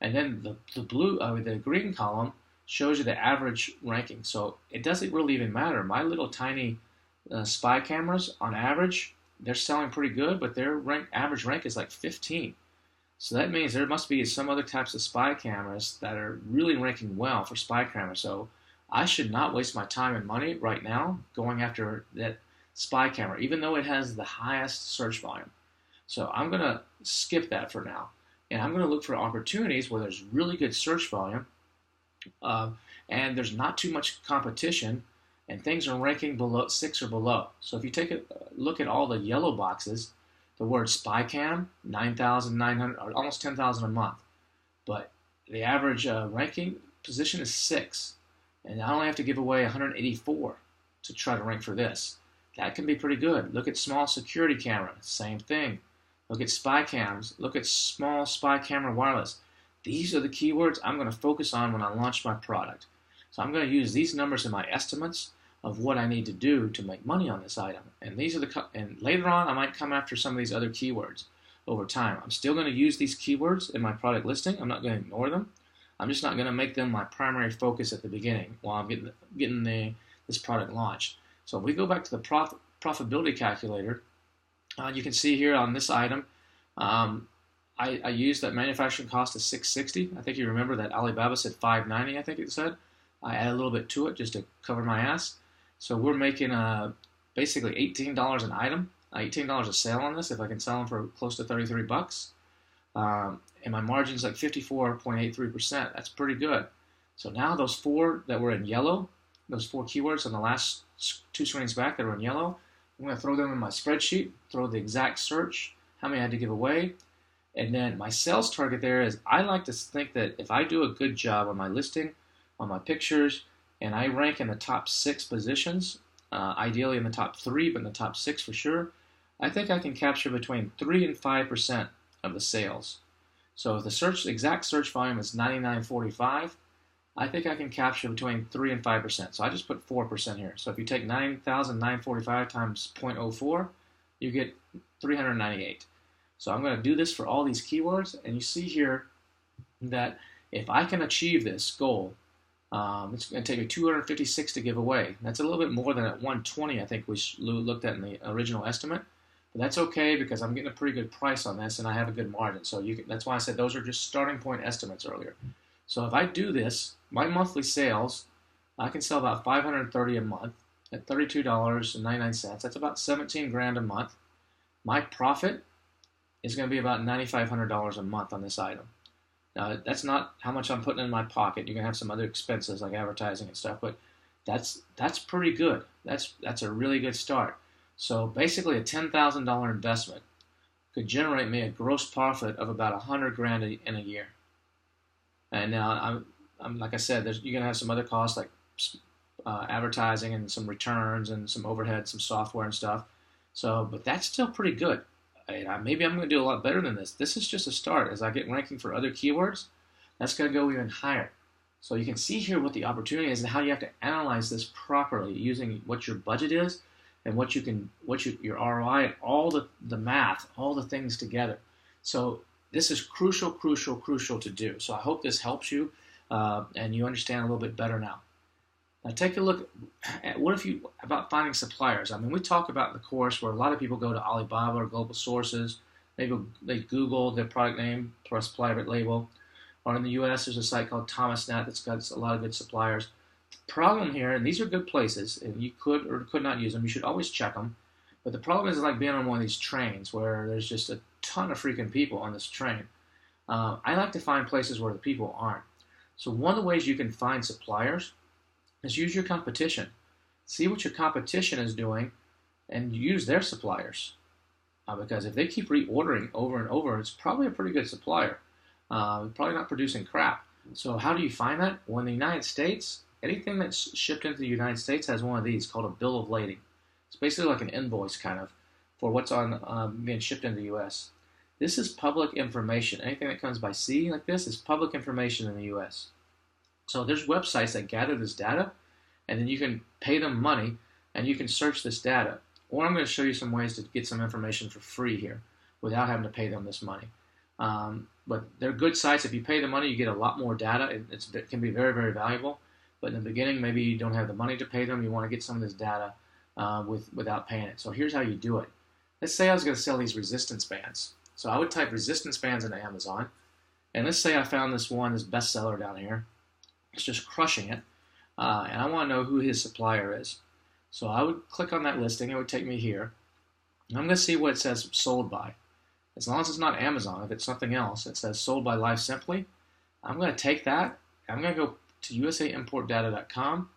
And then the green column shows you the average ranking, so it doesn't really even matter. My little tiny spy cameras, on average, they're selling pretty good, but their average rank is like 15. So that means there must be some other types of spy cameras that are really ranking well for spy cameras. So I should not waste my time and money right now going after that spy camera, even though it has the highest search volume. So I'm going to skip that for now. And I'm going to look for opportunities where there's really good search volume and there's not too much competition and things are ranking below 6 or below. So if you take a look at all the yellow boxes, the word spy cam, 9,900, or almost 10,000 a month. But the average ranking position is 6. And I only have to give away 184 to try to rank for this. That can be pretty good. Look at small security camera, same thing. Look at spy cams. Look at small spy camera wireless. These are the keywords I'm going to focus on when I launch my product. So I'm going to use these numbers in my estimates of what I need to do to make money on this item. And these are and later on I might come after some of these other keywords over time. I'm still going to use these keywords in my product listing. I'm not going to ignore them. I'm just not going to make them my primary focus at the beginning while I'm getting this product launched. So if we go back to the profitability calculator, you can see here on this item, I used that manufacturing cost of $660. I think you remember that Alibaba said $590, I think it said. I added a little bit to it just to cover my ass. So we're making basically $18 an item, $18 a sale on this if I can sell them for close to 33 bucks. And my margin's like 54.83%. That's pretty good. So now those 4 that were in yellow, those 4 keywords on the last 2 screens back that were in yellow, I'm going to throw them in my spreadsheet, throw the exact search, how many I had to give away. And then my sales target there is I like to think that if I do a good job on my listing, on my pictures, and I rank in the top 6 positions, ideally in the top 3, but in the top 6 for sure, I think I can capture between 3 and 5% of the sales. So if the exact search volume is 99.45, I think I can capture between 3 and 5%. So I just put 4% here. So if you take 9,945 times 0.04, you get 398. So I'm going to do this for all these keywords, and you see here that if I can achieve this goal, it's going to take me 256 to give away. That's a little bit more than at 120 I think we looked at in the original estimate. But that's okay because I'm getting a pretty good price on this and I have a good margin. So that's why I said those are just starting point estimates earlier. So if I do this, my monthly sales, I can sell about $530 a month at $32.99. That's about 17 grand a month. My profit is going to be about $9,500 a month on this item. That's not how much I'm putting in my pocket. You're gonna have some other expenses like advertising and stuff, but that's pretty good. That's a really good start. So basically, a $10,000 investment could generate me a gross profit of about 100 grand in a year. And now I'm like I said, you're gonna have some other costs like advertising and some returns and some overhead, some software and stuff. So, but that's still pretty good. Maybe I'm going to do a lot better than this. This is just a start. As I get ranking for other keywords, that's going to go even higher. So you can see here what the opportunity is and how you have to analyze this properly using what your budget is and your ROI and all the math, all the things together. So this is crucial to do. So I hope this helps you and you understand a little bit better now. Now take a look at about finding suppliers. I mean, we talk about in the course where a lot of people go to Alibaba or Global Sources. They Google their product name plus private label. Or in the U.S., there's a site called ThomasNet that's got a lot of good suppliers. The problem here, and these are good places, and you could or could not use them. You should always check them. But the problem is like being on one of these trains where there's just a ton of freaking people on this train. I like to find places where the people aren't. So one of the ways you can find suppliers is use your competition. See what your competition is doing and use their suppliers. Because if they keep reordering over and over, it's probably a pretty good supplier. Probably not producing crap. So how do you find that? Well, in the United States, anything that's shipped into the United States has one of these called a bill of lading. It's basically like an invoice kind of for what's being shipped into the U.S. This is public information. Anything that comes by sea like this is public information in the U.S. So there's websites that gather this data, and then you can pay them money, and you can search this data. Or I'm going to show you some ways to get some information for free here without having to pay them this money. But they're good sites. If you pay the money, you get a lot more data. It can be very, very valuable. But in the beginning, maybe you don't have the money to pay them. You want to get some of this data without paying it. So here's how you do it. Let's say I was going to sell these resistance bands. So I would type resistance bands into Amazon. And let's say I found this bestseller down here. It's just crushing it. And I want to know who his supplier is. So I would click on that listing. It would take me here. And I'm going to see what it says sold by. As long as it's not Amazon, if it's something else, it says sold by Life Simply. I'm going to take that. I'm going to go to usaimportdata.com.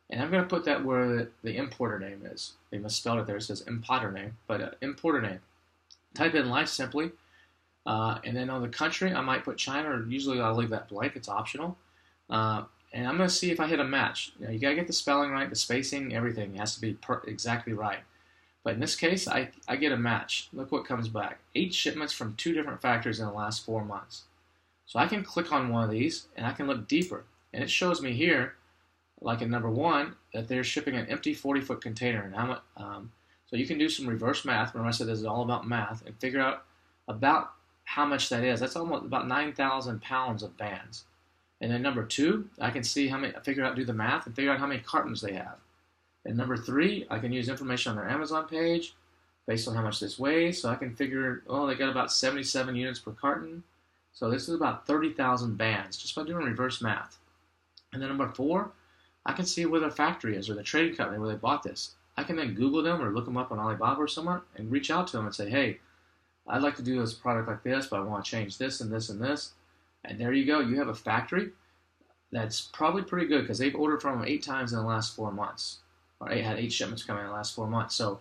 And I'm going to put that where the importer name is. They misspelled it there. It says importer name, but importer name. Type in Life Simply. And then on the country, I might put China, or usually I'll leave that blank. It's optional. And I'm going to see if I hit a match. You got to get the spelling right, the spacing, everything has to be exactly right. But in this case, I get a match. Look what comes back. 8 shipments from 2 different factories in the last 4 months. So I can click on one of these, and I can look deeper. And it shows me here, like in number 1, that they're shipping an empty 40-foot container. And so you can do some reverse math. Remember I said this is all about math. And figure out about how much that is. That's almost about 9,000 pounds of bands. And then number 2, I can see do the math and figure out how many cartons they have. And number 3, I can use information on their Amazon page based on how much this weighs. So I can figure, they got about 77 units per carton. So this is about 30,000 bands just by doing reverse math. And then number 4, I can see where their factory is or the trading company where they bought this. I can then Google them or look them up on Alibaba or somewhere and reach out to them and say, hey, I'd like to do this product like this, but I want to change this and this and this. And there you go. You have a factory that's probably pretty good because they've ordered from them 8 times in the last 4 months. Or had 8 shipments come in the last 4 months. So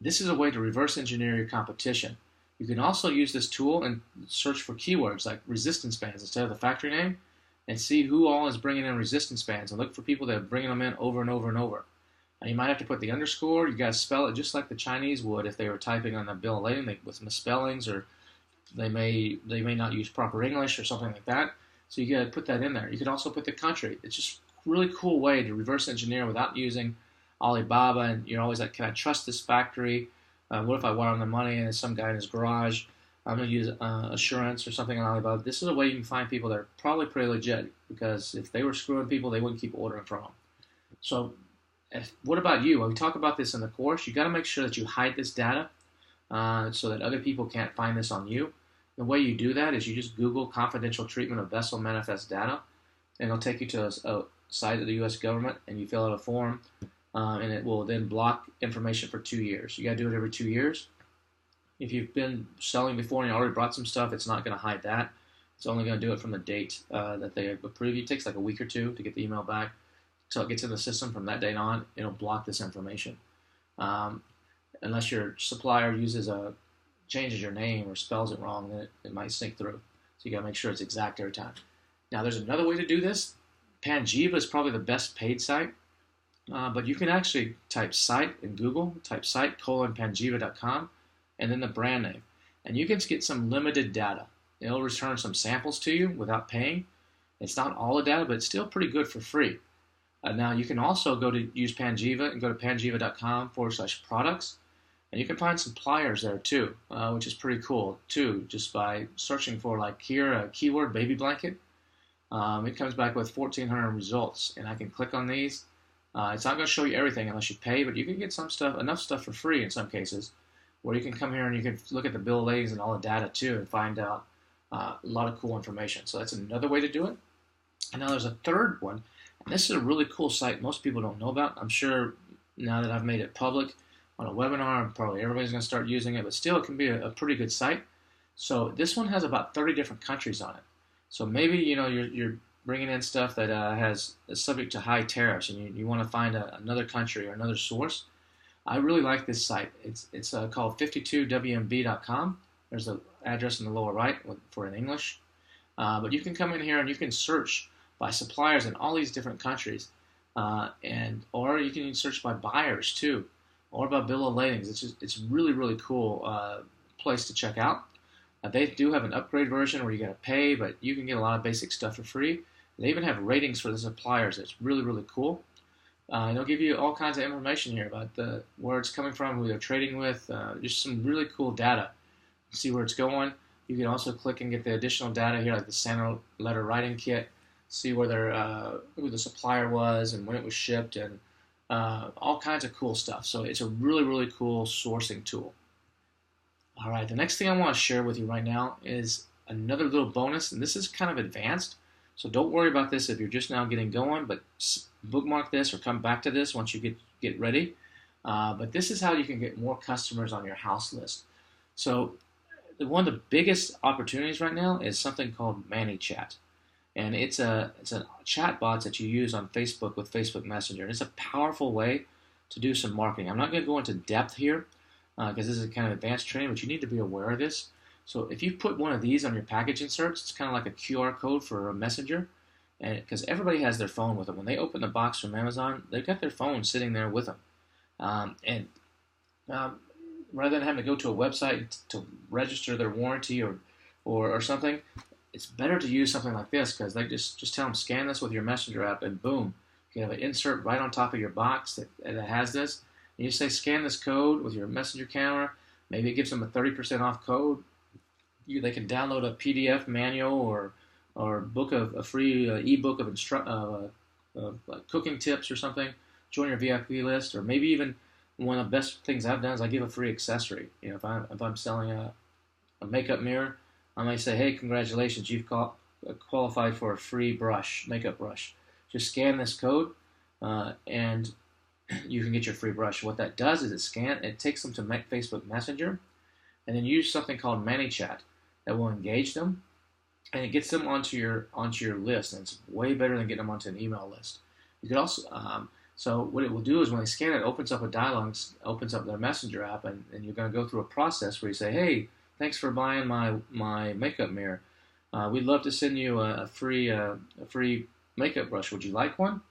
this is a way to reverse engineer your competition. You can also use this tool and search for keywords like resistance bands instead of the factory name and see who all is bringing in resistance bands and look for people that are bringing them in over and over and over. Now you might have to put the underscore. You got to spell it just like the Chinese would if they were typing on the bill of lading with misspellings, or they may not use proper English or something like that. So you got to put that in there. You can also put the country. It's just a really cool way to reverse engineer without using Alibaba, and you're always like, can I trust this factory? What if I wire them the money and it's some guy in his garage? I'm going to use Assurance or something on Alibaba. This is a way you can find people that are probably pretty legit, because if they were screwing people, they wouldn't keep ordering from them. So what about you? When we talk about this in the course, you got to make sure that you hide this data so that other people can't find this on you. The way you do that is you just Google confidential treatment of vessel manifest data, and it'll take you to a site of the U.S. government, and you fill out a form. And it will then block information for 2 years. You got to do it every 2 years. If you've been selling before and you already brought some stuff, it's not going to hide that. It's only going to do it from the date that they approve you. It takes like a week or two to get the email back. Until it gets in the system from that date on, it'll block this information. Um, Unless your supplier changes your name or spells it wrong, then it might sink through. So you got to make sure it's exact every time. Now, there's another way to do this. Panjiva is probably the best paid site, but you can actually type site in Google, type site:panjiva.com, and then the brand name. And you can get some limited data. It'll return some samples to you without paying. It's not all the data, but it's still pretty good for free. Now, you can also go to use Panjiva and go to panjiva.com/products. And you can find suppliers there too, which is pretty cool too, just by searching for like here, a keyword baby blanket. It comes back with 1,400 results, and I can click on these. It's not going to show you everything unless you pay, but you can get enough stuff for free in some cases, where you can come here and you can look at the bill of ladings and all the data too and find out a lot of cool information. So that's another way to do it. And now there's a third one, and this is a really cool site most people don't know about. I'm sure now that I've made it public on a webinar, probably everybody's going to start using it, but still it can be a pretty good site. So this one has about 30 different countries on it. So maybe you're bringing in stuff that is subject to high tariffs, and you want to find another country or another source. I really like this site. It's called 52wmb.com. There's an address in the lower right for in English. But you can come in here and you can search by suppliers in all these different countries, or you can search by buyers too, or by bill of ladings. It's really, really cool place to check out. They do have an upgrade version where you got to pay, but you can get a lot of basic stuff for free. They even have ratings for the suppliers. It's really, really cool. And they'll give you all kinds of information here about where it's coming from, who they're trading with, just some really cool data. See where it's going. You can also click and get the additional data here, like the Santa letter writing kit. See where who the supplier was and when it was shipped, and all kinds of cool stuff. So it's a really, really cool sourcing tool. All right, the next thing I want to share with you right now is another little bonus, and this is kind of advanced. So don't worry about this if you're just now getting going, but bookmark this or come back to this once you get ready. But this is how you can get more customers on your house list. So one of the biggest opportunities right now is something called ManyChat. And it's a chat bot that you use on Facebook with Facebook Messenger. And it's a powerful way to do some marketing. I'm not going to go into depth here because this is kind of advanced training, but you need to be aware of this. So if you put one of these on your package inserts, it's kind of like a QR code for a messenger, and because everybody has their phone with them. When they open the box from Amazon, they've got their phone sitting there with them. Rather than having to go to a website to register their warranty or something, it's better to use something like this, because they just tell them, scan this with your Messenger app, and boom, you have an insert right on top of your box that has this. And you say, scan this code with your Messenger camera. Maybe it gives them a 30% off code. They can download a PDF manual or book a free ebook of like cooking tips or something. Join your VIP list, or maybe even one of the best things I've done is I give a free accessory. If I'm selling a makeup mirror, I might say, hey, congratulations, you've qualified for a free makeup brush. Just scan this code, and you can get your free brush. What that does is it takes them to Facebook Messenger, and then use something called ManyChat that will engage them, and it gets them onto your list. And it's way better than getting them onto an email list. You could also so what it will do is when they scan it, it opens up a dialog, opens up their Messenger app, and you're going to go through a process where you say, hey, thanks for buying my makeup mirror. We'd love to send you a free makeup brush. Would you like one?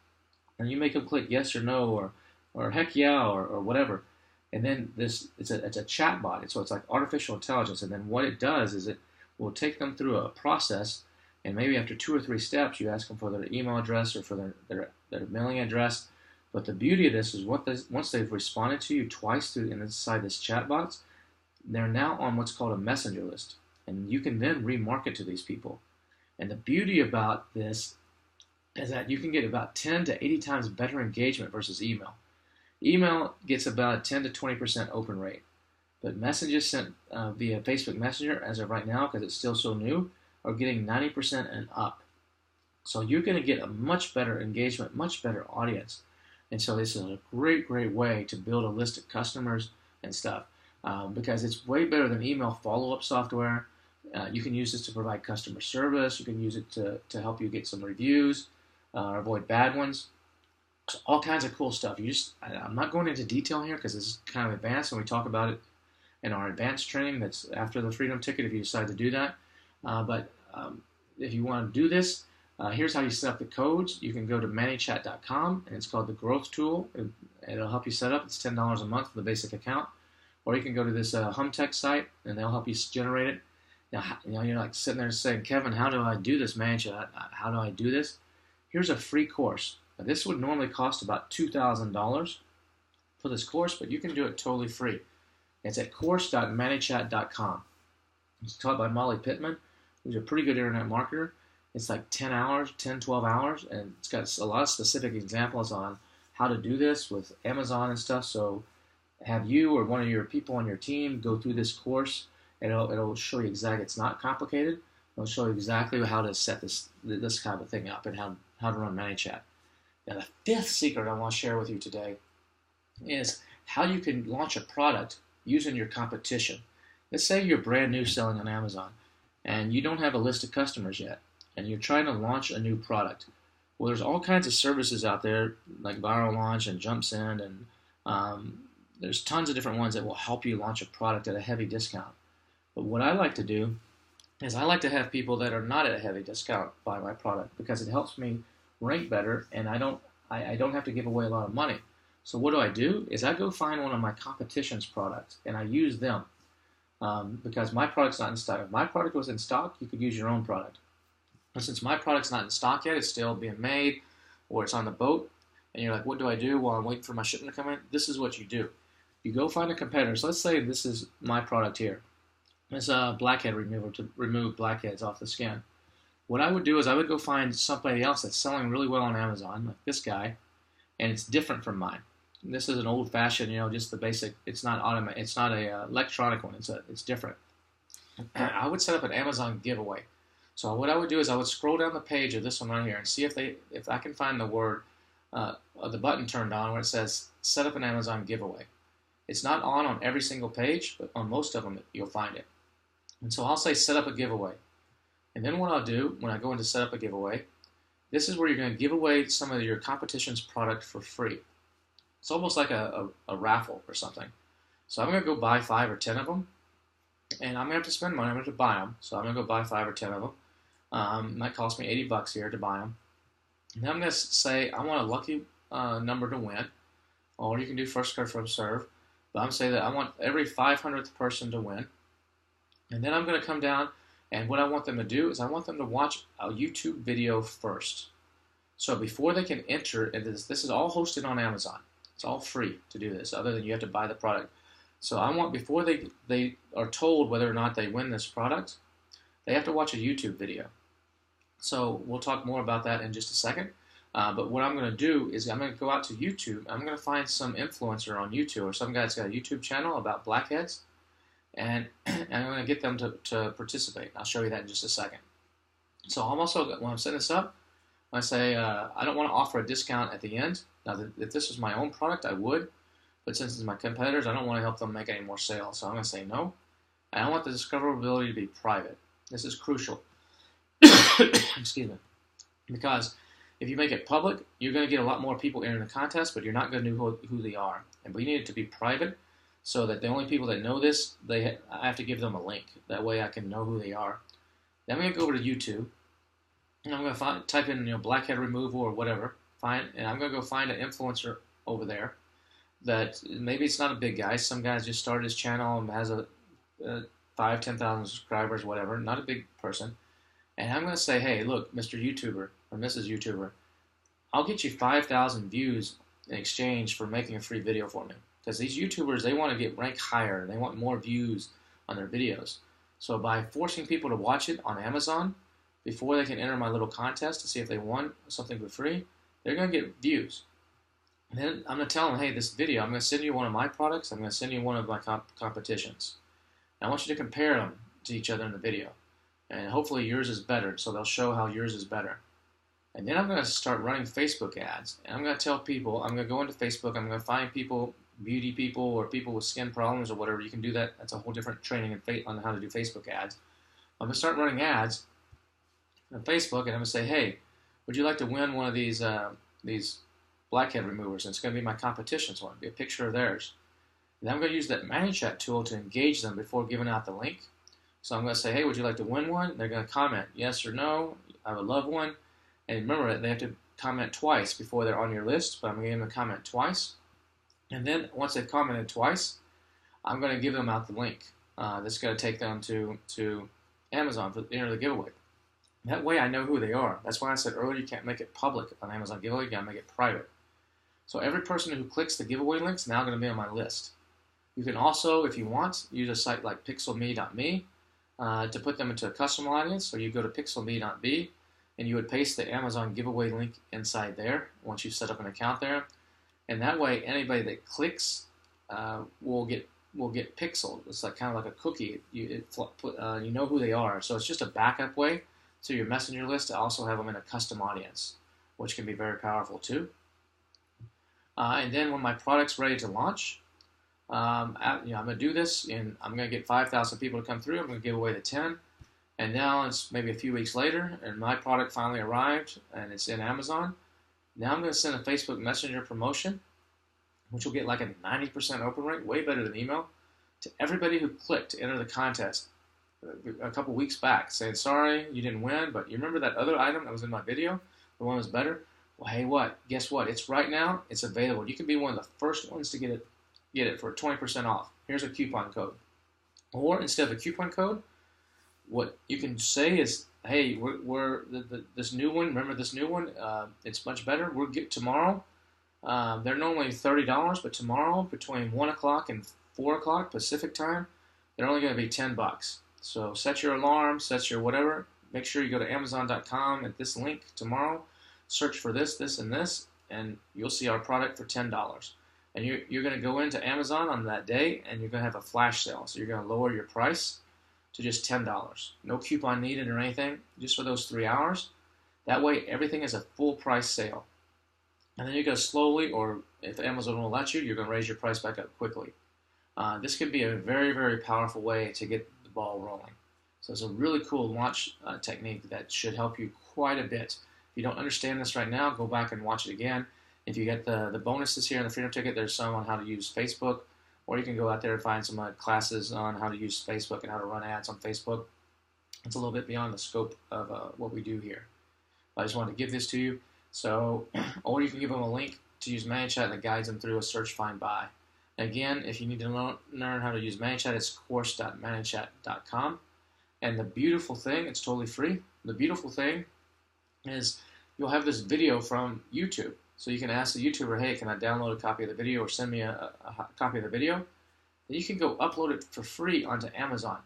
And you make them click yes or no or heck yeah or whatever. And then it's a chat bot. So it's like artificial intelligence. And then what it does is it will take them through a process, and maybe after 2 or 3 steps, you ask them for their email address or for their mailing address. But the beauty of this is once they've responded to you twice inside this chat bots, they're now on what's called a messenger list, and you can then remarket to these people. And the beauty about this is that you can get about 10 to 80 times better engagement versus email. Email gets about a 10 to 20% open rate, but messages sent via Facebook Messenger, as of right now, because it's still so new, are getting 90% and up. So you're going to get a much better engagement, much better audience. And so this is a great, great way to build a list of customers and stuff. Because it's way better than email follow-up software. You can use this to provide customer service. You can use it to help you get some reviews or avoid bad ones. So all kinds of cool stuff. I'm not going into detail here because this is kind of advanced, and we talk about it in our advanced training that's after the Freedom Ticket if you decide to do that. But if you want to do this, here's how you set up the codes. You can go to ManyChat.com, and it's called the Growth Tool. It'll help you set up. It's $10 a month for the basic account. Or you can go to this HumTech site, and they'll help you generate it. Now, you're like sitting there saying, Kevin, how do I do this, ManyChat? How do I do this? Here's a free course. Now, this would normally cost about $2,000 for this course, but you can do it totally free. It's at course.manychat.com. It's taught by Molly Pittman, who's a pretty good internet marketer. It's like 10 hours, 10, 12 hours, and it's got a lot of specific examples on how to do this with Amazon and stuff. So have you or one of your people on your team go through this course, and it'll show you exactly. It's not complicated. It'll show you exactly how to set this kind of thing up and how to run ManyChat. Now, the fifth secret I want to share with you today is how you can launch a product using your competition. Let's say you're brand new selling on Amazon and you don't have a list of customers yet and you're trying to launch a new product. Well, there's all kinds of services out there like Viral Launch and JumpSend, and there's tons of different ones that will help you launch a product at a heavy discount. But what I like to do is I like to have people that are not at a heavy discount buy my product because it helps me rank better, and I don't have to give away a lot of money. So what do? Is I go find one of my competition's products and I use them because my product's not in stock. If my product was in stock, you could use your own product. But since my product's not in stock yet, it's still being made or it's on the boat, and you're like, what do I do while I'm waiting for my shipment to come in? This is what you do. You go find a competitor. So let's say this is my product here. It's a blackhead remover to remove blackheads off the skin. What I would do is I would go find somebody else that's selling really well on Amazon, like this guy, and it's different from mine. This is an old-fashioned, just the basic. It's not automatic. It's not a electronic one. It's different. I would set up an Amazon giveaway. So what I would do is I would scroll down the page of this one right here and see if I can find the word, the button turned on where it says set up an Amazon giveaway. It's not on every single page, but on most of them you'll find it. And so I'll say set up a giveaway. And then what I'll do when I go into set up a giveaway, this is where you're going to give away some of your competition's product for free. It's almost like a raffle or something. So I'm going to go buy 5 or 10 of them, and I'm going to have to spend money. I'm going to buy them. So I'm going to go buy 5 or 10 of them. It might cost me $80 here to buy them. And then I'm going to say I want a lucky number to win, or you can do first come first serve. But I'm saying that I want every 500th person to win. And then I'm going to come down, and what I want them to do is I want them to watch a YouTube video first. So before they can enter, and this is all hosted on Amazon. It's all free to do this, other than you have to buy the product. So I want, before they are told whether or not they win this product, they have to watch a YouTube video. So we'll talk more about that in just a second. But what I'm going to do is I'm going to go out to YouTube. I'm going to find some influencer on YouTube or some guy that's got a YouTube channel about blackheads, and I'm going to get them to participate. I'll show you that in just a second. So I'm also, when I'm setting this up, I say I don't want to offer a discount at the end. Now, if this was my own product, I would. But since it's my competitors, I don't want to help them make any more sales. So I'm going to say no. And I want the discoverability to be private. This is crucial. Excuse me. Because if you make it public, you're going to get a lot more people entering the contest, but you're not going to know who they are. And we need it to be private so that the only people that know this, I have to give them a link. That way I can know who they are. Then I'm going to go over to YouTube. And I'm going to type in blackhead removal or whatever. And I'm going to go find an influencer over there that maybe it's not a big guy. Some guy just started his channel and has 5,000, 10,000 subscribers, whatever. Not a big person. And I'm going to say, hey, look, Mr. YouTuber or Mrs. YouTuber, I'll get you 5,000 views in exchange for making a free video for me. Because these YouTubers, they want to get ranked higher. They want more views on their videos. So by forcing people to watch it on Amazon before they can enter my little contest to see if they won something for free, they're going to get views. And then I'm going to tell them, hey, this video, I'm going to send you one of my products. I'm going to send you one of my competitions. And I want you to compare them to each other in the video. And hopefully yours is better, so they'll show how yours is better. And then I'm going to start running Facebook ads. And I'm going to tell people, I'm going to go into Facebook, I'm going to find people, beauty people or people with skin problems or whatever. You can do that. That's a whole different training on how to do Facebook ads. I'm going to start running ads on Facebook, and I'm going to say, hey, would you like to win one of these blackhead removers? And it's going to be my competition's one. It'll be a picture of theirs. And then I'm going to use that ManyChat tool to engage them before giving out the link. So I'm going to say, hey, would you like to win one? They're going to comment yes or no. I would love one. And remember, they have to comment twice before they're on your list, but I'm going to give them a comment twice. And then once they've commented twice, I'm going to give them out the link. That's going to take them to Amazon to enter the giveaway. That way I know who they are. That's why I said earlier you can't make it public on Amazon giveaway. You got to make it private. So every person who clicks the giveaway link is now going to be on my list. You can also, if you want, use a site like pixelme.me to put them into a custom audience. So you go to pixelme.me and you would paste the Amazon giveaway link inside there once you set up an account there. And that way anybody that clicks will get pixeled. It's like kind of like a cookie. You know who they are. So it's just a backup way to your messenger list to also have them in a custom audience, which can be very powerful too. And then when my product's ready to launch, I'm going to do this, and I'm going to get 5,000 people to come through. I'm going to give away the 10. And now it's maybe a few weeks later, and my product finally arrived, and it's in Amazon. Now I'm going to send a Facebook Messenger promotion, which will get like a 90% open rate, way better than email, to everybody who clicked to enter the contest a couple weeks back, saying, sorry, you didn't win, but you remember that other item that was in my video? The one that was better? Well, hey, guess what? It's right now. It's available. You can be one of the first ones to get it for 20% off. Here's a coupon code. Or instead of a coupon code, what you can say is, hey, this new one, remember this new one? It's much better. We'll get tomorrow. They're normally $30, but tomorrow between 1 o'clock and 4 o'clock Pacific time, they're only going to be $10. So set your alarm, set your whatever. Make sure you go to Amazon.com at this link tomorrow. Search for this, this, and this, and you'll see our product for $10. And you're going to go into Amazon on that day, and you're going to have a flash sale. So you're going to lower your price to just $10. No coupon needed or anything, just for those 3 hours. That way, everything is a full price sale. And then you go slowly, or if Amazon will let you, you're going to raise your price back up quickly. This could be a very, very powerful way to get the ball rolling. So it's a really cool launch technique that should help you quite a bit. If you don't understand this right now, go back and watch it again. If you get the bonuses here in the Freedom Ticket, there's some on how to use Facebook, or you can go out there and find some classes on how to use Facebook and how to run ads on Facebook. It's a little bit beyond the scope of what we do here. I just wanted to give this to you. So, or you can give them a link to use ManyChat that guides them through a search, find, buy. Again, if you need to learn how to use ManyChat, it's course.manychat.com. And the beautiful thing, it's totally free. The beautiful thing is you'll have this video from YouTube. So you can ask the YouTuber, hey, can I download a copy of the video or send me a copy of the video? Then you can go upload it for free onto Amazon.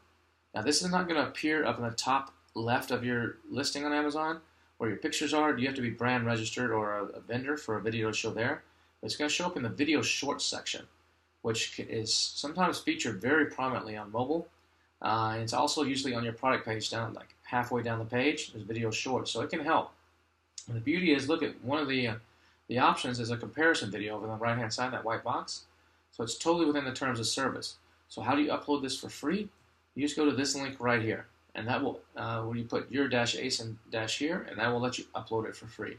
Now this is not going to appear up in the top left of your listing on Amazon where your pictures are. You have to be brand registered or a vendor for a video to show there. But it's going to show up in the video shorts section, which is sometimes featured very prominently on mobile. And it's also usually on your product page down, like halfway down the page, there's video shorts, so it can help. And the beauty is, look at one of the options is a comparison video over on the right-hand side, that white box. So it's totally within the terms of service. So how do you upload this for free? You just go to this link right here, and that will, when you put your -ASIN here, and that will let you upload it for free.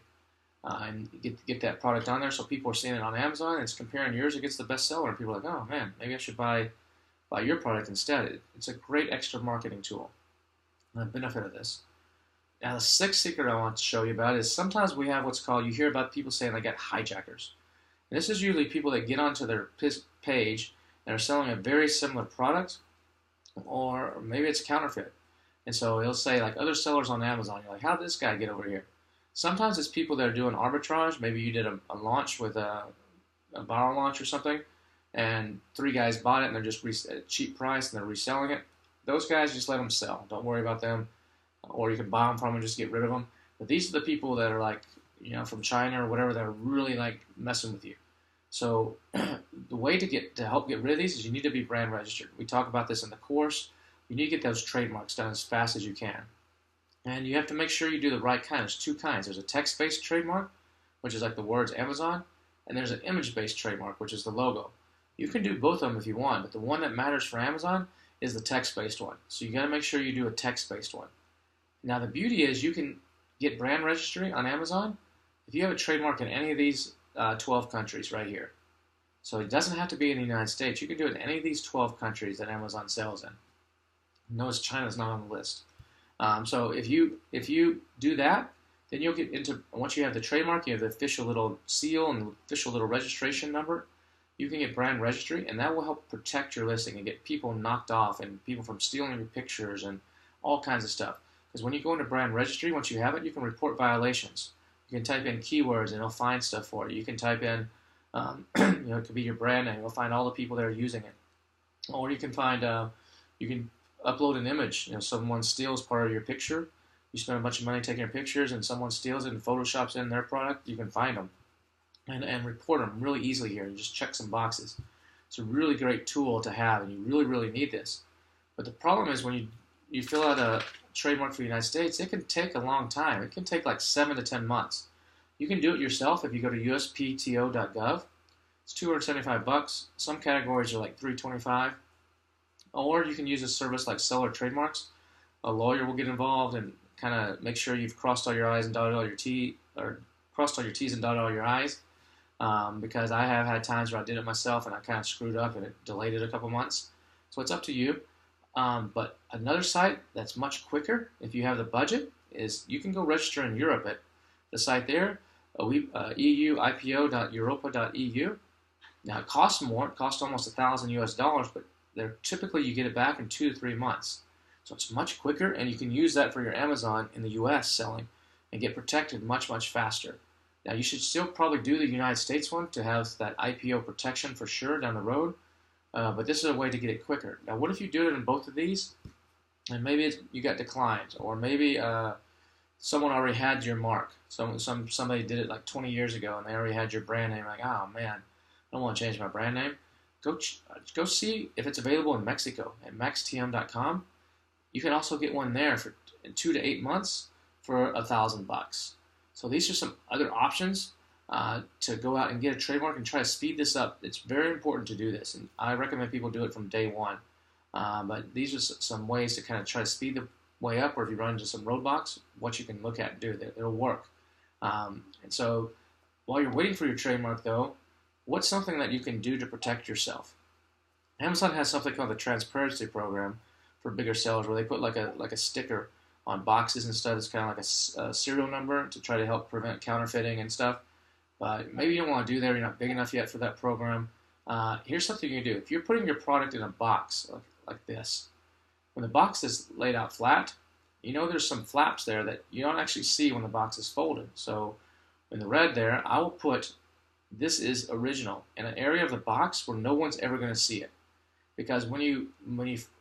And get that product on there so people are seeing it on Amazon, and it's comparing yours against the bestseller, and people are like, oh man, maybe I should buy your product instead. It's a great extra marketing tool. And the benefit of this. Now the sixth secret I want to show you about is sometimes we have what's called, you hear about people saying they got hijackers. And this is usually people that get onto their page and are selling a very similar product, or maybe it's counterfeit. And so he'll say, like, other sellers on Amazon, you're like, how did this guy get over here? Sometimes it's people that are doing arbitrage. Maybe you did a launch with a borrow launch or something, and 3 guys bought it and they're just at a cheap price and they're reselling it. Those guys, just let them sell. Don't worry about them. Or you can buy them from them and just get rid of them. But these are the people that are like, from China or whatever, that are really like messing with you. So the way to help get rid of these is you need to be brand registered. We talk about this in the course. You need to get those trademarks done as fast as you can. And you have to make sure you do the right kind. There's 2 kinds. There's a text-based trademark, which is like the words Amazon, and there's an image-based trademark, which is the logo. You can do both of them if you want, but the one that matters for Amazon is the text-based one. So you got to make sure you do a text-based one. Now the beauty is you can get brand registry on Amazon if you have a trademark in any of these 12 countries right here. So it doesn't have to be in the United States. You can do it in any of these 12 countries that Amazon sells in. Notice China's not on the list. So if you do that, then you'll get into, once you have the trademark, you have the official little seal and the official little registration number, you can get brand registry, and that will help protect your listing and get people knocked off and people from stealing your pictures and all kinds of stuff. Because when you go into brand registry, once you have it, you can report violations. You can type in keywords and it'll find stuff for you. You can type in, it could be your brand name. It'll find all the people that are using it. Or you can find, you can upload an image. Someone steals part of your picture. You spend a bunch of money taking your pictures, and someone steals it and photoshops in their product. You can find them and report them really easily here. You just check some boxes. It's a really great tool to have, and you really, really need this. But the problem is when you fill out a trademark for the United States, it can take a long time. It can take like 7 to 10 months. You can do it yourself if you go to uspto.gov. It's $275. Some categories are like $325. Or you can use a service like Seller Trademarks. A lawyer will get involved and kind of make sure you've crossed all your I's and dotted all your T's, or crossed all your T's and dotted all your I's. Because I have had times where I did it myself and I kind of screwed up and it delayed it a couple months. So it's up to you. But another site that's much quicker, if you have the budget, is you can go register in Europe at the site there, euipo.europa.eu. Now it costs more. It costs almost $1,000 US, but typically you get it back in 2 to 3 months. So it's much quicker, and you can use that for your Amazon in the US selling and get protected much, much faster. Now you should still probably do the United States one to have that IPO protection for sure down the road, but this is a way to get it quicker. Now what if you do it in both of these, and maybe you got declined, or maybe someone already had your mark. Somebody did it like 20 years ago, and they already had your brand name. Like, oh man, I don't want to change my brand name. Go see if it's available in Mexico at maxtm.com. You can also get one there for 2 to 8 months for $1,000. So these are some other options to go out and get a trademark and try to speed this up. It's very important to do this, and I recommend people do it from day one. But these are some ways to kind of try to speed the way up, or if you run into some roadblocks, what you can look at and do. It'll work. And so while you're waiting for your trademark, though, what's something that you can do to protect yourself? Amazon has something called the Transparency Program for bigger sellers, where they put like a sticker on boxes and stuff. It's kind of like a serial number to try to help prevent counterfeiting and stuff. But maybe you don't want to do that. You're not big enough yet for that program. Here's something you can do. If you're putting your product in a box like this, when the box is laid out flat, there's some flaps there that you don't actually see when the box is folded. So in the red there, I will put "This is original" in an area of the box where no one's ever going to see it. Because when you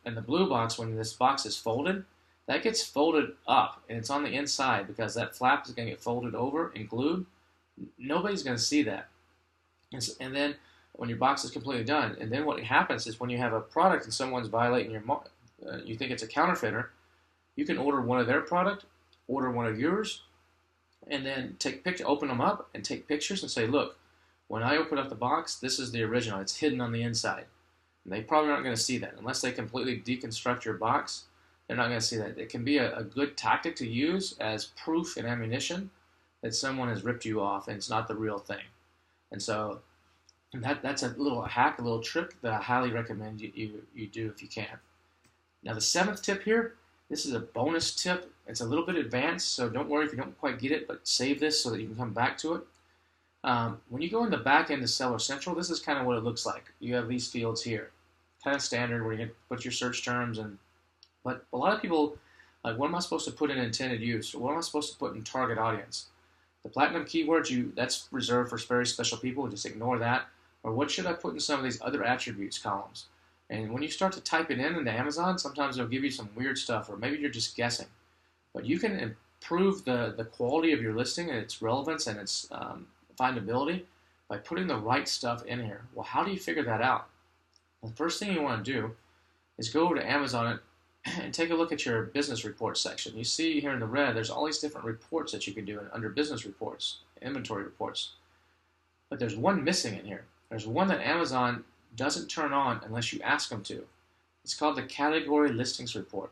in the blue box, when this box is folded, that gets folded up and it's on the inside because that flap is going to get folded over and glued. Nobody's going to see that. And then when your box is completely done, and then what happens is when you have a product and someone's violating your mark, you think it's a counterfeiter, you can order one of their product, order one of yours, and then open them up and take pictures and say, look, when I open up the box, this is the original. It's hidden on the inside. And they probably aren't going to see that. Unless they completely deconstruct your box, they're not going to see that. It can be a good tactic to use as proof and ammunition that someone has ripped you off and it's not the real thing. And so that's a little hack, a little trick that I highly recommend you do if you can. Now the 7th tip here, this is a bonus tip. It's a little bit advanced, so don't worry if you don't quite get it, but save this so that you can come back to it. When you go in the back end of Seller Central, this is kind of what it looks like. You have these fields here. Kind of standard where you can put your search terms in. But a lot of people, like, what am I supposed to put in intended use? Or what am I supposed to put in target audience? The platinum keywords, that's reserved for very special people. Just ignore that. Or what should I put in some of these other attributes columns? And when you start to type it in into Amazon, sometimes they'll give you some weird stuff, or maybe you're just guessing. But you can improve the quality of your listing and its relevance and its findability by putting the right stuff in here. Well, how do you figure that out? Well, the first thing you want to do is go over to Amazon and take a look at your business reports section. You see here in the red, there's all these different reports that you can do under business reports, inventory reports. But there's one missing in here. There's one that Amazon doesn't turn on unless you ask them to. It's called the Category Listings Report.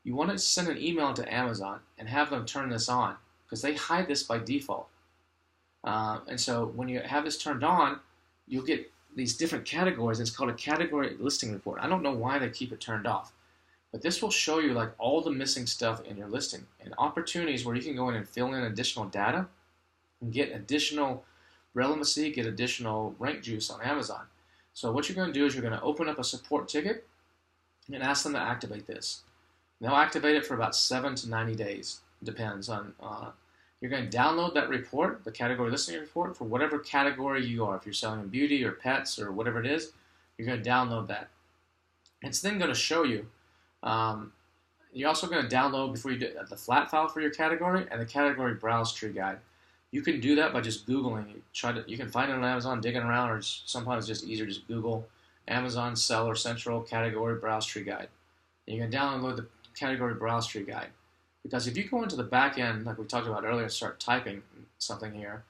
You want to send an email to Amazon and have them turn this on because they hide this by default. And so when you have this turned on, you'll get these different categories. It's called a category listing report. I don't know why they keep it turned off, but this will show you like all the missing stuff in your listing and opportunities where you can go in and fill in additional data and get additional relevancy, get additional rank juice on Amazon. So what you're going to do is you're going to open up a support ticket and ask them to activate this. They'll activate it for about 7 to 90 days. Depends on. You're going to download that report, the category listing report, for whatever category you are. If you're selling beauty or pets or whatever it is, you're going to download that. It's then going to show you. You're also going to download before you do the flat file for your category and the category browse tree guide. You can do that by just Googling. You can find it on Amazon, digging around, or sometimes it's just easier to just Google Amazon Seller Central Category Browse Tree Guide. And you can download the Category Browse Tree Guide. Because if you go into the back end, like we talked about earlier, and start typing something here,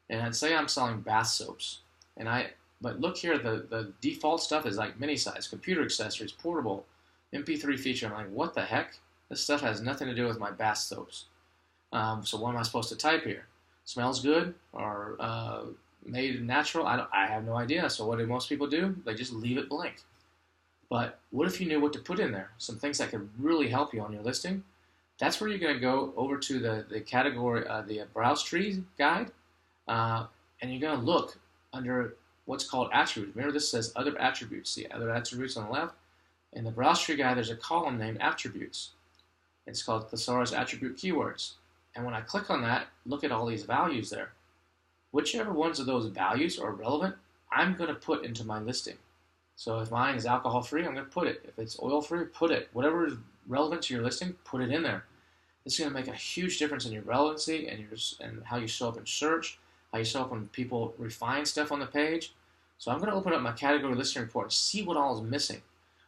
and say I'm selling bath soaps, but look here, the default stuff is like mini size, computer accessories, portable, MP3 feature. I'm like, what the heck? This stuff has nothing to do with my bath soaps. So what am I supposed to type here? Smells good or made natural? I have no idea. So what do most people do? They just leave it blank. But what if you knew what to put in there? Some things that could really help you on your listing. That's where you're going to go over to the category, the browse tree guide, and you're going to look under what's called attributes. Remember, this says other attributes. See other attributes on the left. In the browse tree guide, there's a column named attributes. It's called Thesaurus Attribute Keywords. And when I click on that, look at all these values there. Whichever ones of those values are relevant, I'm going to put into my listing. So if mine is alcohol-free, I'm going to put it. If it's oil-free, put it. Whatever is relevant to your listing, put it in there. This is going to make a huge difference in your relevancy and how you show up in search, how you show up when people refine stuff on the page. So I'm going to open up my category listing report and see what all is missing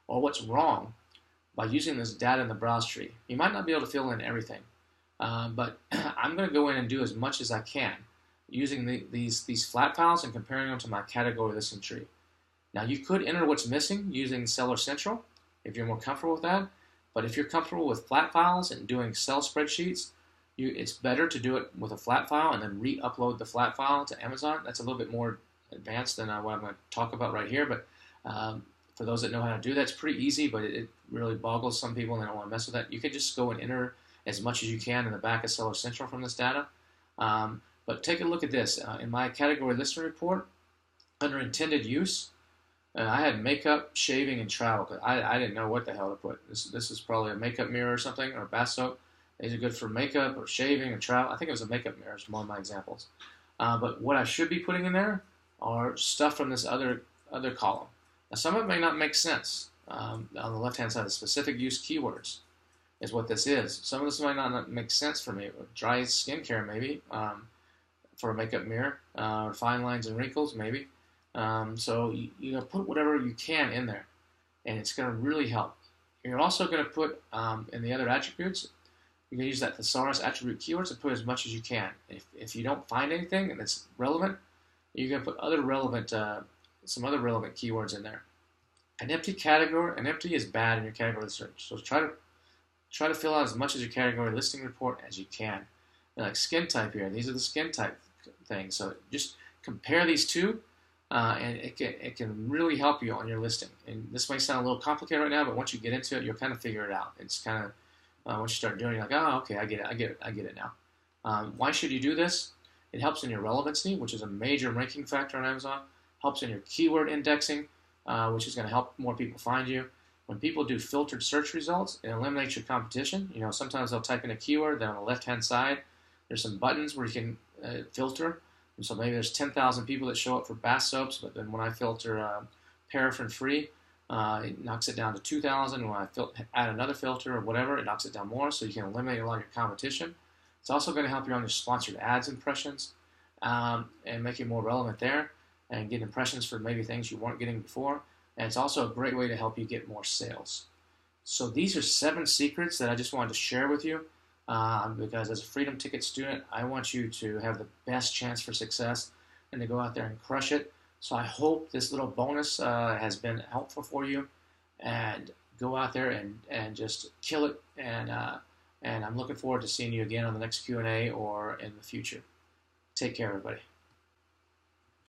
or what's wrong by using this data in the browse tree. You might not be able to fill in everything, but I'm going to go in and do as much as I can using these flat files and comparing them to my category listing tree. Now you could enter what's missing using Seller Central if you're more comfortable with that. But if you're comfortable with flat files and doing Excel spreadsheets, it's better to do it with a flat file and then re-upload the flat file to Amazon. That's a little bit more advanced than what I'm going to talk about right here. But for those that know how to do that, it's pretty easy, but it really boggles some people and they don't want to mess with that. You can just go and enter as much as you can in the back of Seller Central from this data. But take a look at this. In my category listing report, under intended use, I had makeup, shaving, and travel. I didn't know what the hell to put. This is probably a makeup mirror or something, or a bath soap. These are good for makeup or shaving or travel. I think it was a makeup mirror is one of my examples. But what I should be putting in there are stuff from this other column. Now, some of it may not make sense. On the left-hand side, the specific use keywords is what this is. Some of this might not make sense for me. Dry skincare, maybe, for a makeup mirror, or fine lines and wrinkles, maybe. So you put whatever you can in there, and it's going to really help. You're also going to put in the other attributes, you can use that Thesaurus Attribute Keywords and put as much as you can. If you don't find anything that's relevant, you're going to put other relevant, some other relevant keywords in there. An empty category, an empty is bad in your category search. So try to fill out as much as your category listing report as you can. And like skin type here, these are the skin type things. So just compare these two. And it can really help you on your listing. And this may sound a little complicated right now, but once you get into it, you'll kind of figure it out. It's kind of once you start doing it, you're like, oh, okay, I get it now. Why should you do this? It helps in your relevancy, which is a major ranking factor on Amazon. Helps in your keyword indexing, which is going to help more people find you. When people do filtered search results, it eliminates your competition. You know, sometimes they'll type in a keyword, then on the left-hand side, there's some buttons where you can filter. And so maybe there's 10,000 people that show up for bath soaps, but then when I filter paraffin-free, it knocks it down to 2,000. When I add another filter or whatever, it knocks it down more, so you can eliminate a lot of your competition. It's also going to help you on your sponsored ads impressions and make you more relevant there and get impressions for maybe things you weren't getting before. And it's also a great way to help you get more sales. So these are 7 secrets that I just wanted to share with you. Because as a Freedom Ticket student, I want you to have the best chance for success and to go out there and crush it. So I hope this little bonus has been helpful for you. and go out there and just kill it. And I'm looking forward to seeing you again on the next Q&A or in the future. Take care, everybody.